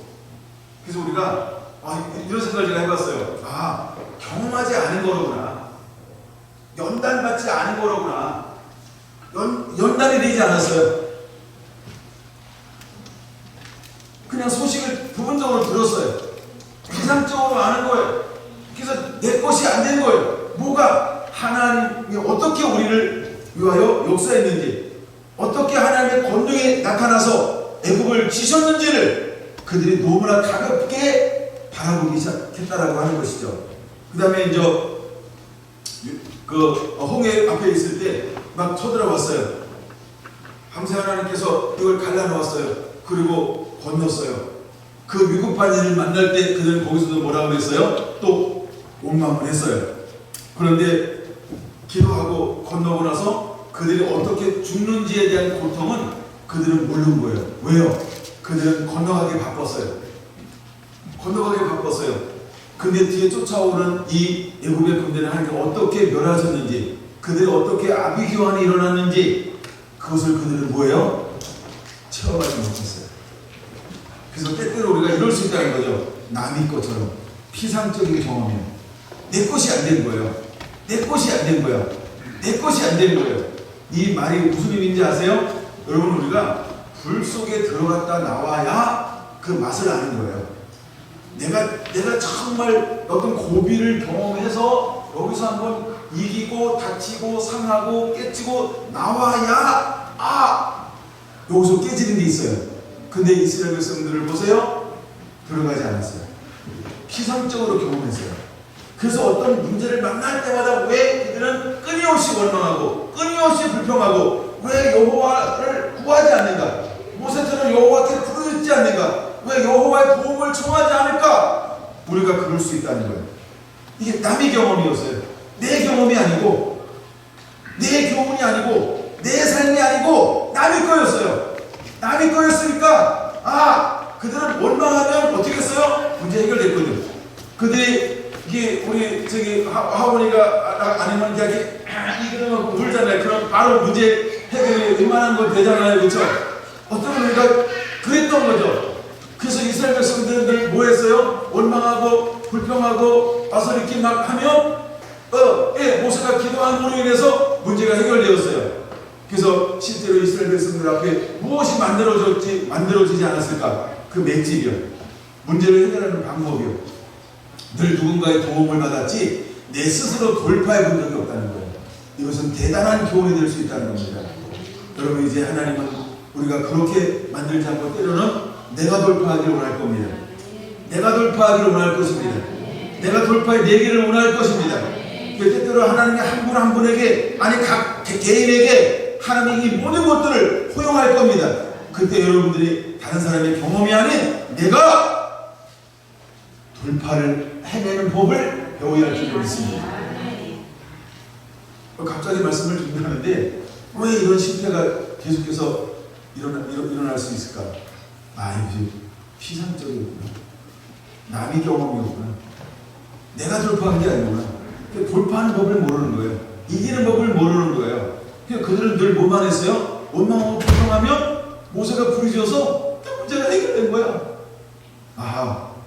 그래서 우리가 이런 생각을 제가 해봤어요. 경험하지 않은 거로구나. 연단받지 않은 거로구나. 연단이 되지 않았어요. 그냥 소식을 부분적으로 들었어요. 비상적으로 아는 거예요. 그래서 내 것이 안 된 거예요. 뭐가 하나님이 어떻게 우리를 위하여 역사했는지, 어떻게 하나님의 권능이 나타나서 애굽을 치셨는지를 그들이 너무나 가볍게 바라보기 시작했다라고 하는 것이죠. 그 다음에 이제 그 홍해 앞에 있을 때 막 쳐들어왔어요. 밤새 하나님께서 이걸 갈라놓았어요. 그리고 건넜어요. 그 위급한 일을 만날 때 그들은 거기서도 뭐라고 그랬어요? 또 원망을 했어요. 그런데 기도하고 건너고 나서 그들이 어떻게 죽는지에 대한 고통은 그들은 모르는 거예요. 왜요? 그들은 건너가기 바빴어요. 건너가기 바빴어요. 근데 뒤에 쫓아오는 이 애굽의 군대는 하나님께 어떻게 멸하셨는지, 그들이 어떻게 아비규환이 일어났는지 그것을 그들은 뭐예요? 체험하지 못했어요. 그래서 때때로 우리가 이럴 수 있다는 거죠. 남의 것처럼 피상적인 경험이에요. 내 것이 안 된 거예요. 내 것이 안 된 거예요. 내 것이 안 된 거예요. 이 말이 무슨 의미인지 아세요? 여러분, 우리가 불 속에 들어갔다 나와야 그 맛을 아는 거예요. 내가 정말 어떤 고비를 경험해서 여기서 한번 이기고 다치고 상하고 깨지고 나와야 여기서 깨지는 게 있어요. 근데 이스라엘 백성들을 보세요. 들어가지 않았어요. 피상적으로 경험했어요. 그래서 어떤 문제를 만날 때마다 왜 그들은 끊임없이 원망하고 끊임없이 불평하고 왜 여호와를 구하지 않는가? 모세처럼 여호와께 부르짖지 않는가? 왜 여호와의 도움을 청하지 않을까? 우리가 그럴 수 있다는 거예요. 이게 남의 경험이었어요. 내 경험이 아니고, 내 교훈이 아니고, 내 삶이 아니고 남의 거였어요. 남의 거였으니까 그들은 원망하면 어떻게 했어요? 문제 해결됐거든요. 그들이 이게 우리 저기 하원이가 아니면 이렇게 이거는 울잖아요. 그럼 바로 문제 해결이 웬만한 건 되잖아요. 그렇죠? 어떤 우리가 그랬던 거죠. 그래서 이스라엘 백성들은 뭐 했어요? 원망하고 불평하고 와서 이렇게 막 하면 모세가 기도함으로 인해서 문제가 해결되었어요. 그래서 실제로 이스라엘 백성들 앞에 무엇이 만들어지지 않았을까? 그 맷집이요. 문제를 해결하는 방법이요. 늘 누군가의 도움을 받았지 내 스스로 돌파해 본 적이 없다는 거예요. 이것은 대단한 교훈이 될 수 있다는 겁니다. 여러분, 이제 하나님은 우리가 그렇게 만들지 않고 때로는 내가 돌파하기를 원할 겁니다. 내가 돌파하기를 원할 것입니다. 내가 돌파해 내기를 원할 것입니다. 때때로 하나님이 한 분 한 분에게, 아니 각 개인에게 하나님이 이 모든 것들을 허용할 겁니다. 그때 여러분들이 다른 사람의 경험이 아닌 내가 돌파를 해내는 법을 배워야 할 줄로 믿습니다. 갑자기 말씀을 준비하는데 왜 이런 실패가 계속해서 일어날 수 있을까? 이게 피상적이구나. 남의 경험이었구나. 내가 돌파한 게 아니구나. 돌파하는 법을 모르는 거예요. 이기는 법을 모르는 거예요. 그들은 늘 뭐만 했어요? 원망하고 불평하면 모세가 부르짖어서 문제가 해결된 거야.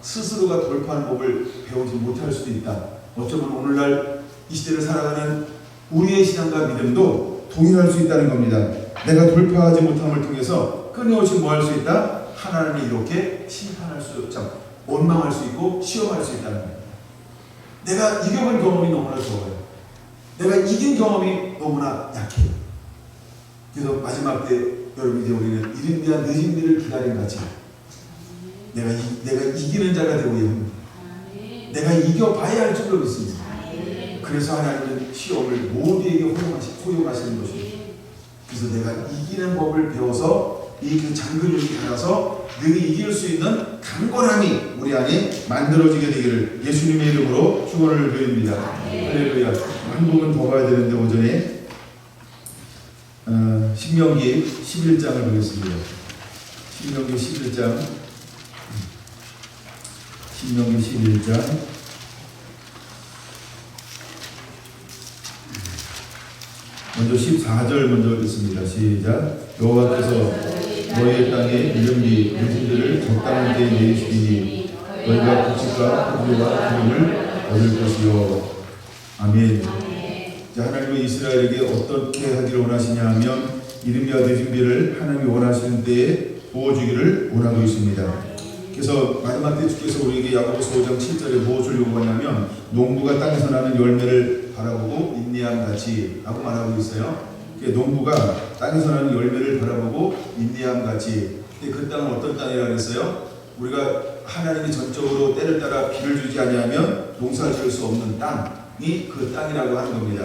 스스로가 돌파하는 법을 배우지 못할 수도 있다. 어쩌면 오늘날 이 시대를 살아가는 우리의 신앙과 믿음도 동일할 수 있다는 겁니다. 내가 돌파하지 못함을 통해서 끊임없이 뭐 할 수 있다? 하나님이 이렇게 심판할 수, 원망할 수 있고 시험할 수 있다는 겁니다. 내가 이겨본 경험이 너무나 적어요. 내가 이긴 경험이 너무나 약해요. 그래서 마지막 때 여러분, 이제 우리는 이른 비한 늦은 비를 기다린 같이 내가 이기는 자가 되고 합니다. 내가 이겨봐야 할 줄로 믿습니다. 그래서 하나님은 시험을 모두에게 허용하시는 것입니다. 그래서 내가 이기는 법을 배워서 이 장근육이 달아서 늘 이길 수 있는 강건함이 우리 안에 만들어지게 되기를 예수님의 이름으로 축원을 드립니다. 할렐루야. 한 부분 더 봐야 되는데 오전에 신명기 11장을 보겠습니다. 신명기 11장 먼저 14절 먼저 읽겠습니다. 시작. 여호와께서 너희의 땅에 이름이 늦은들을 적당한 때에 내리시리니 너희가 곡식과 포도와 기름을 얻을 것이요. 아멘. 하나님은 이스라엘에게 어떻게 하기를 원하시냐 하면 이른비와 늦은비를 하나님이 원하시는 때에 부어주기를 원하고 있습니다. 그래서 마지막 때 주께서 우리에게 야고보서 5장 7절에 무엇을 요구하냐면 농부가 땅에서 나는 열매를 바라보고 인내함 같이 라고 말하고 있어요. 농부가 땅에서 나는 열매를 바라보고 인내함 같이. 근데 그 땅은 어떤 땅이라고 그랬어요? 우리가 하나님이 전적으로 때를 따라 비를 주지 아니하면 농사 지을 수 없는 땅이 그 땅이라고 하는 겁니다.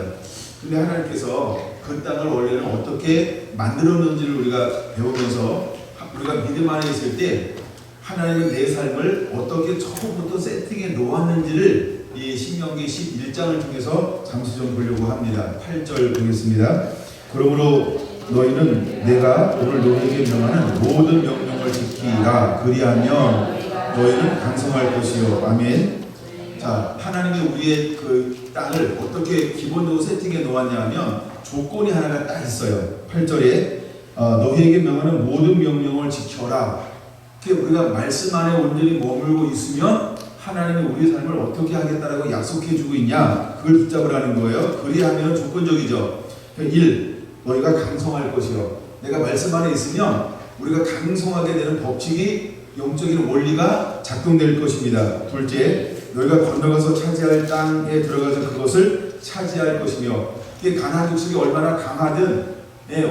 근데 하나님께서 그 땅을 원래는 어떻게 만들었는지를 우리가 배우면서 우리가 믿음 안에 있을 때 하나님은 내 삶을 어떻게 처음부터 세팅해 놓았는지를 이 신명기 11장을 통해서 잠시 좀 보려고 합니다. 8절 보겠습니다. 그러므로 너희는 내가 오늘 너희에게 명하는 모든 명령을 지키라. 그리하면 너희는 강성할 것이요. 아멘. 자, 하나님이 우리의 그 땅을 어떻게 기본적으로 세팅해 놓았냐면 조건이 하나가 딱 있어요. 8절에 너희에게 명하는 모든 명령을 지켜라. 우리가 말씀 안에 온전히 머물고 있으면 하나님이 우리 삶을 어떻게 하겠다라고 약속해 주고 있냐, 그걸 붙잡으라는 거예요. 그리하면 조건적이죠. 1. 너희가 강성할 것이요. 내가 말씀 안에 있으면 우리가 강성하게 되는 법칙이, 영적인 원리가 작동될 것입니다. 둘째, 너희가 건너가서 차지할 땅에 들어가서 그것을 차지할 것이며, 이게 가나안 족속이 얼마나 강하든,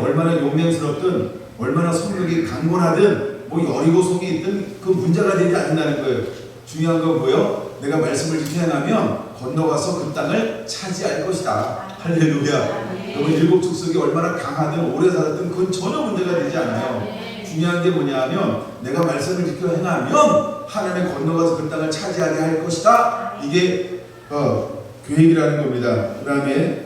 얼마나 용맹스럽든, 얼마나 성격이 강건하든, 여리고성이 있든 그 문제가 되지 않는다는 거예요. 중요한 건 뭐예요? 내가 말씀을 지켜야 하면 건너가서 그 땅을 차지할 것이다. 할렐루야. 여러분, 일곱 족속이 얼마나 강하든 오래 살았든 그건 전혀 문제가 되지 않아요. 중요한 게 뭐냐면 내가 말씀을 지켜 행하면 하나님의 건너가서 그 땅을 차지하게 할 것이다. 이게 계획이라는 겁니다. 그 다음에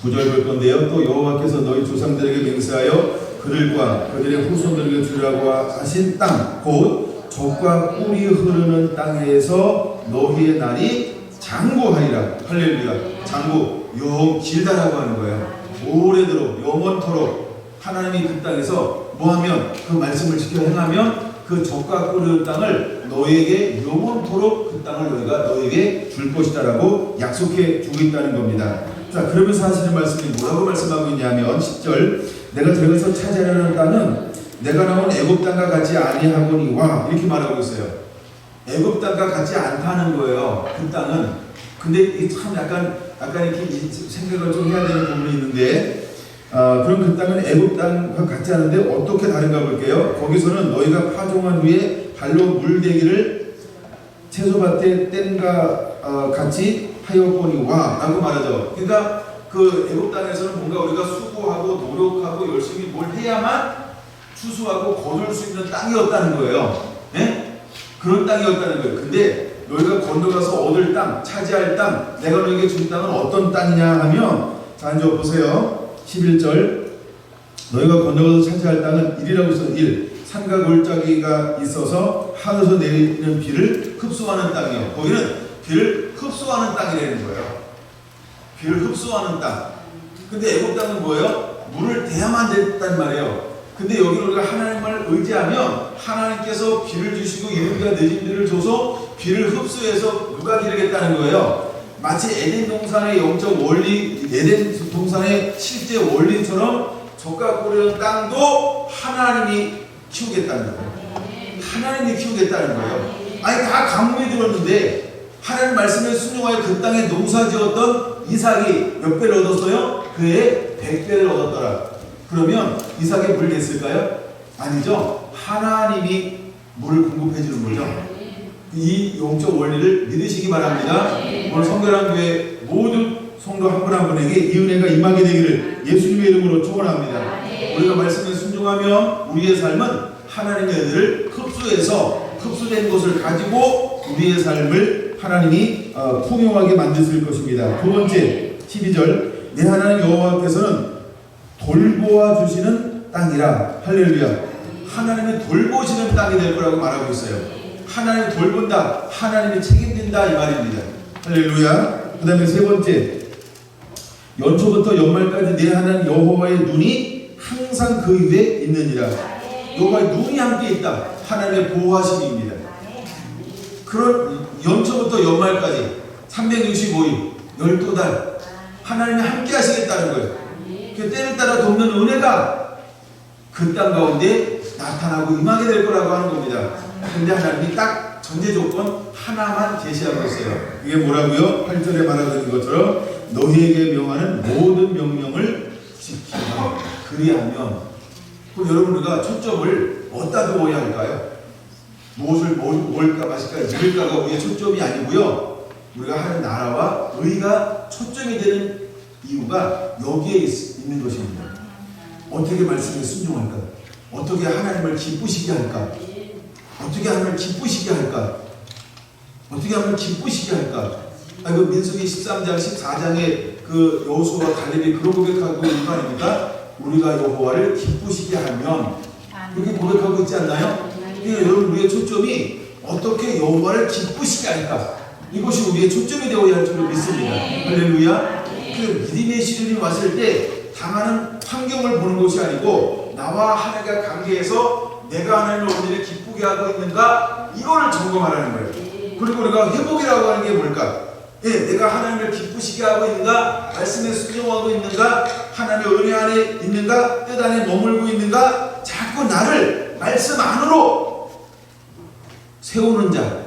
9절 볼 건데요. 또 여호와께서 너희 조상들에게 맹세하여 그들과 그들의 후손들에게 주라고 하신 땅, 곧 젖과 꿀이 흐르는 땅에서 너희의 날이 장구하리라. 할렐루야. 장구, 영 길다라고 하는 거예요. 오래도록 영원토록 하나님이 그 땅에서 뭐하면, 그 말씀을 지켜 행하면 그 젖과 꿀이 흐르는 땅을 너희에게 영원토록 그 땅을 너희에게 줄 것이다라고 약속해 주고 있다는 겁니다. 자, 그러면서 하시는 말씀이 뭐라고 말씀하고 있냐면 10절, 내가 들어가서 차지하려는 땅은 내가 나온 애굽 땅과 같지 아니하거니와, 이렇게 말하고 있어요. 애굽 땅과 같지 않다는 거예요. 그 땅은. 근데 참 약간 이렇게 생각을 좀 해야 되는 부분이 있는데, 그럼 그 땅은 애굽 땅과 같지 않은데 어떻게 다른가 볼게요. 거기서는 너희가 파종한 후에 발로 물대기를 채소밭에 뗀과 같이 하였거니와 라고 말하죠. 그러니까 그 애굽 땅에서는 뭔가 우리가 수고하고 노력하고 열심히 뭘 해야만 추수하고 거둘 수 있는 땅이었다는 거예요. 네? 그런 땅이었다는 거예요. 근데 너희가 건너가서 얻을 땅, 차지할 땅, 내가 너희에게 준 땅은 어떤 땅이냐 하면, 자, 이제 보세요. 11절, 너희가 건너가서 차지할 땅은 1이라고 해서 1, 산과 골짜기가 있어서 하늘에서 내리는 비를 흡수하는 땅이에요. 거기는 비를 흡수하는 땅이라는 거예요. 비를 흡수하는 땅. 근데 애굽 땅은 뭐예요? 물을 대야만 됐단 말이에요. 근데 여기 우리가 하나님을 의지하면 하나님께서 비를 주시고 이른비와 늦은 비를 줘서 비를 흡수해서 누가 기르겠다는 거예요. 마치 에덴 동산의 영적 원리, 에덴 동산의 실제 원리처럼 젖과 꿀이는 땅도 하나님이 키우겠다는 거예요. 하나님이 키우겠다는 거예요. 아니, 다 가뭄이 들었는데 하나님 말씀에 순종하여 그 땅에 농사 지었던 이삭이 몇 배를 얻었어요? 그의 100배를 얻었더라. 그러면 이삭에 물 냈을까요? 아니죠. 하나님이 물을 공급해 주는 거죠. 이 영적 원리를 믿으시기 바랍니다. 오늘 성결한 교회 모든 성도 한 분 한 분에게 이 은혜가 임하게 되기를 예수님의 이름으로 축원합니다. 우리가 말씀에 순종하면 우리의 삶은 하나님의 은혜를 흡수된 것을 가지고 우리의 삶을 하나님이 풍요하게 만드실 것입니다. 두 번째, 12절, 내 하나님 여호와께서는 돌보아 주시는 땅이라. 할렐루야. 하나님이 돌보시는 땅이 될 거라고 말하고 있어요. 하나님이 돌본다, 하나님이 책임진다, 이 말입니다. 할렐루야. 그 다음에 세 번째, 연초부터 연말까지 내 하나님 여호와의 눈이 항상 그 위에 있느니라. 여호와의 눈이 함께 있다. 하나님의 보호하심입니다. 그런 연초부터 연말까지 365일 12달 하나님이 함께 하시겠다는 거예요. 그 때를 따라 돕는 은혜가 그 땅 가운데 나타나고 임하게 될 거라고 하는 겁니다. 근데 하나님이 딱 전제 조건 하나만 제시하고 있어요. 이게 뭐라고요? 8절에 말하는 것처럼 너희에게 명하는 모든 명령을 지키라. 그리하면 그럼 여러분 우리가 초점을 어디다 두어야 할까요? 무엇을 뭘까 마실까 누릴까가 우리의 초점이 아니고요. 우리가 하는 나라와 의가 초점이 되는 이유가 여기에 있는 것입니다. 어떻게 말씀에 순종할까? 어떻게 하나님을 기쁘시게 할까? 어떻게 하나님을 기쁘시게 할까? 어떻게 하면 기쁘시게 할까? 그 민수기 13장 14장에 그 여호수아와 갈렙이 그런 고백하고 있는 거 아닙니까? 우리가 여호와를 기쁘시게 하면 그렇게 고백하고 있지 않나요? 그러니까 여러분 우리의 초점이 어떻게 여호와를 기쁘시게 할까? 이것이 우리의 초점이 되어야 할 줄로 믿습니다. 할렐루야. 그 믿음의 시련이 왔을 때 당하는 환경을 보는 것이 아니고 나와 하나님과 관계에서 내가 하나님을 언제를 기쁘게 하고 있는가 이거를 점검하라는 거예요. 그리고 우리가 회복이라고 하는 게 뭘까? 예, 내가 하나님을 기쁘시게 하고 있는가? 말씀에 순종하고 있는가? 하나님의 은혜 안에 있는가? 뜻 안에 머물고 있는가? 자꾸 나를 말씀 안으로 세우는 자,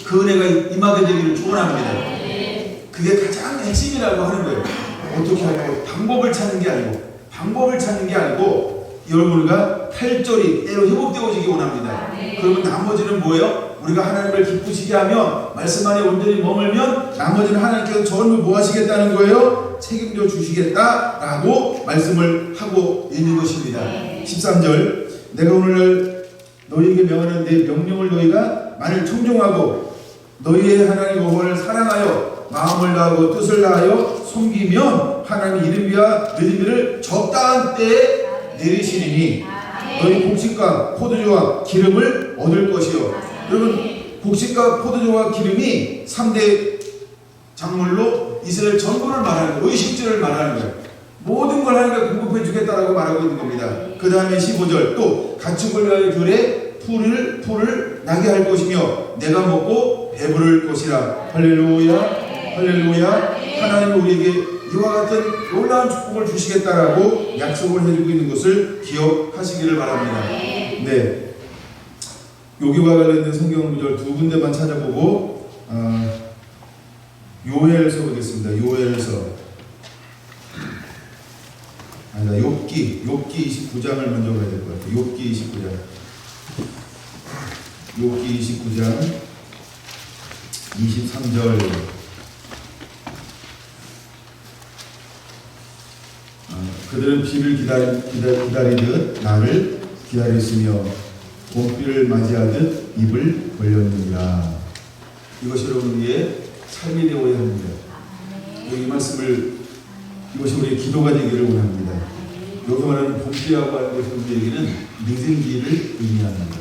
그 은혜가 임하게 되기를 축원합니다. 그게 가장 핵심이라고 하는 거예요. 어떻게 할까요? 방법을 찾는 게 아니고 여러분 우리가 탈절이 때로 회복되어지기 원합니다. 그러면 나머지는 뭐예요? 우리가 하나님을 기쁘시게 하면 말씀 안에 온전히 머물면 나머지는 하나님께서 전부 뭐 하시겠다는 거예요? 책임져 주시겠다라고 말씀을 하고 있는 것입니다. 13절 내가 오늘 너희에게 명하는 내 명령을 너희가 만일 청종하고 너희의 하나님 여호와를 사랑하여 마음을 다하고 뜻을 다하여 섬기면 하나님 이름과 너희들을 적당한 때에 내리시리니 너희 곡식과 포도주와 기름을 얻을 것이요. 여러분 곡식과 포도주와 기름이 3대 작물로 이스라엘 전부를 말하는 거예요. 의식주를 말하는 거예요. 모든 걸 하나님께 공급해 주겠다라고 말하고 있는 겁니다. 그 다음에 15절 또 가축을 위하여 들에 풀을 나게 할 것이며 내가 먹고 배부를 것이라. 할렐루야. 할렐루야. 하나님은 우리에게 이와 같은 놀라운 축복을 주시겠다라고 약속을 해주고 있는 것을 기억하시기를 바랍니다. 네. 여기와 관련된 성경 구절 두 군데만 찾아보고 요엘서 보겠습니다. 요엘서 아니다. 욥기 29장을 먼저 가야 될 것 같아요. 욥기 29장 23절 그들은 비를 기다리듯 나를 기다렸으며 봄비를 맞이하듯 입을 벌렸느니라. 이것이 여러분 우리의 삶이 되어야 합니다. 이 말씀을 이것이 우리의 기도가 되기를 원합니다. 여기 말하는 봄비라고 하는 것은 우리에게는 늦은 비를 의미합니다.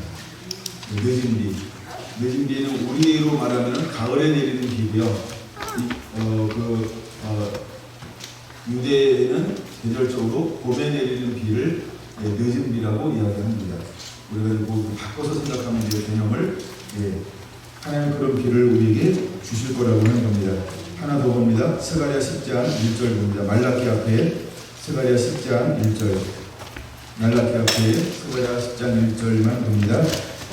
늦은 비는 우리로 말하면 가을에 내리는 비고요. 유대에는 계절적으로 봄에 내리는 비를 늦은 비라고 이야기합니다. 우리가 뭐 바꿔서 생각하면 될 개념을 하나님 그런 비를 우리에게 주실 거라고 하는 겁니다. 하나 더 봅니다. 스가랴 10장 1절 봅니다. 말라키 앞에 스가랴 10장 1절 말라키 앞에 스가랴 10장 1절만 봅니다.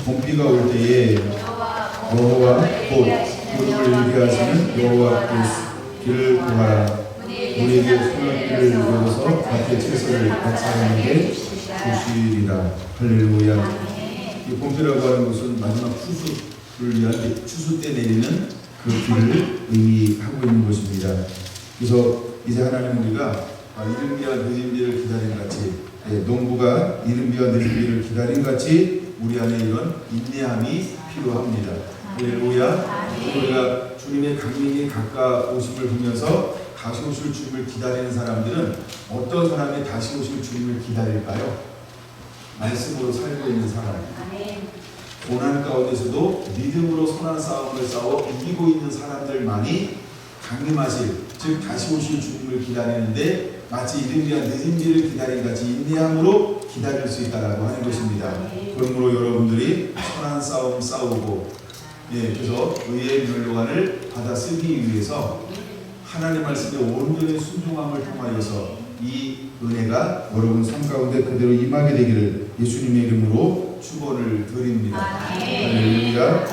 봄비가 올 때에 여호와 곧 구름을 일게 하시는 여호와께서 비를 구하라. 우리에게 소멸비를 내려서 밭에 채소를 같이 하는데 주시리라. 할렐루야. 이 봄비라고 하는 것은 마지막 추수를 위한 추수 때 내리는 그 비를 의미하고 있는 것입니다. 그래서 이제 하나님 우리가 이른 비와 늦은 비를 기다린 같이 농부가 이른 비와 늦은 비를 기다린 같이 우리 안에 이런 인내함이 필요합니다. 할렐루야. 우리가 주님의 강림이 가까우심을 보면서 다시 오실 주님을 기다리는 사람들은 어떤 사람이 다시 오실 주님을 기다릴까요? 말씀으로 살고 있는 사람, 고난 가운데서도 믿음으로 선한 싸움을 싸워 이기고 있는 사람들만이 강림하실, 즉 다시 오실 주님을 기다리는데 마치 이른 비와 늦은 비를 기다린 같이 인내함으로 기다릴 수 있다라고 하는 것입니다. 그러므로 여러분들이 선한 싸움 싸우고 그래서 의의 멸관을 받아 쓰기 위해서 하나님 말씀에 온전히 순종함을 통하여서 이 은혜가 여러분 삶 가운데 그대로 임하게 되기를 예수님의 이름으로 축원을 드립니다. 할렐루야.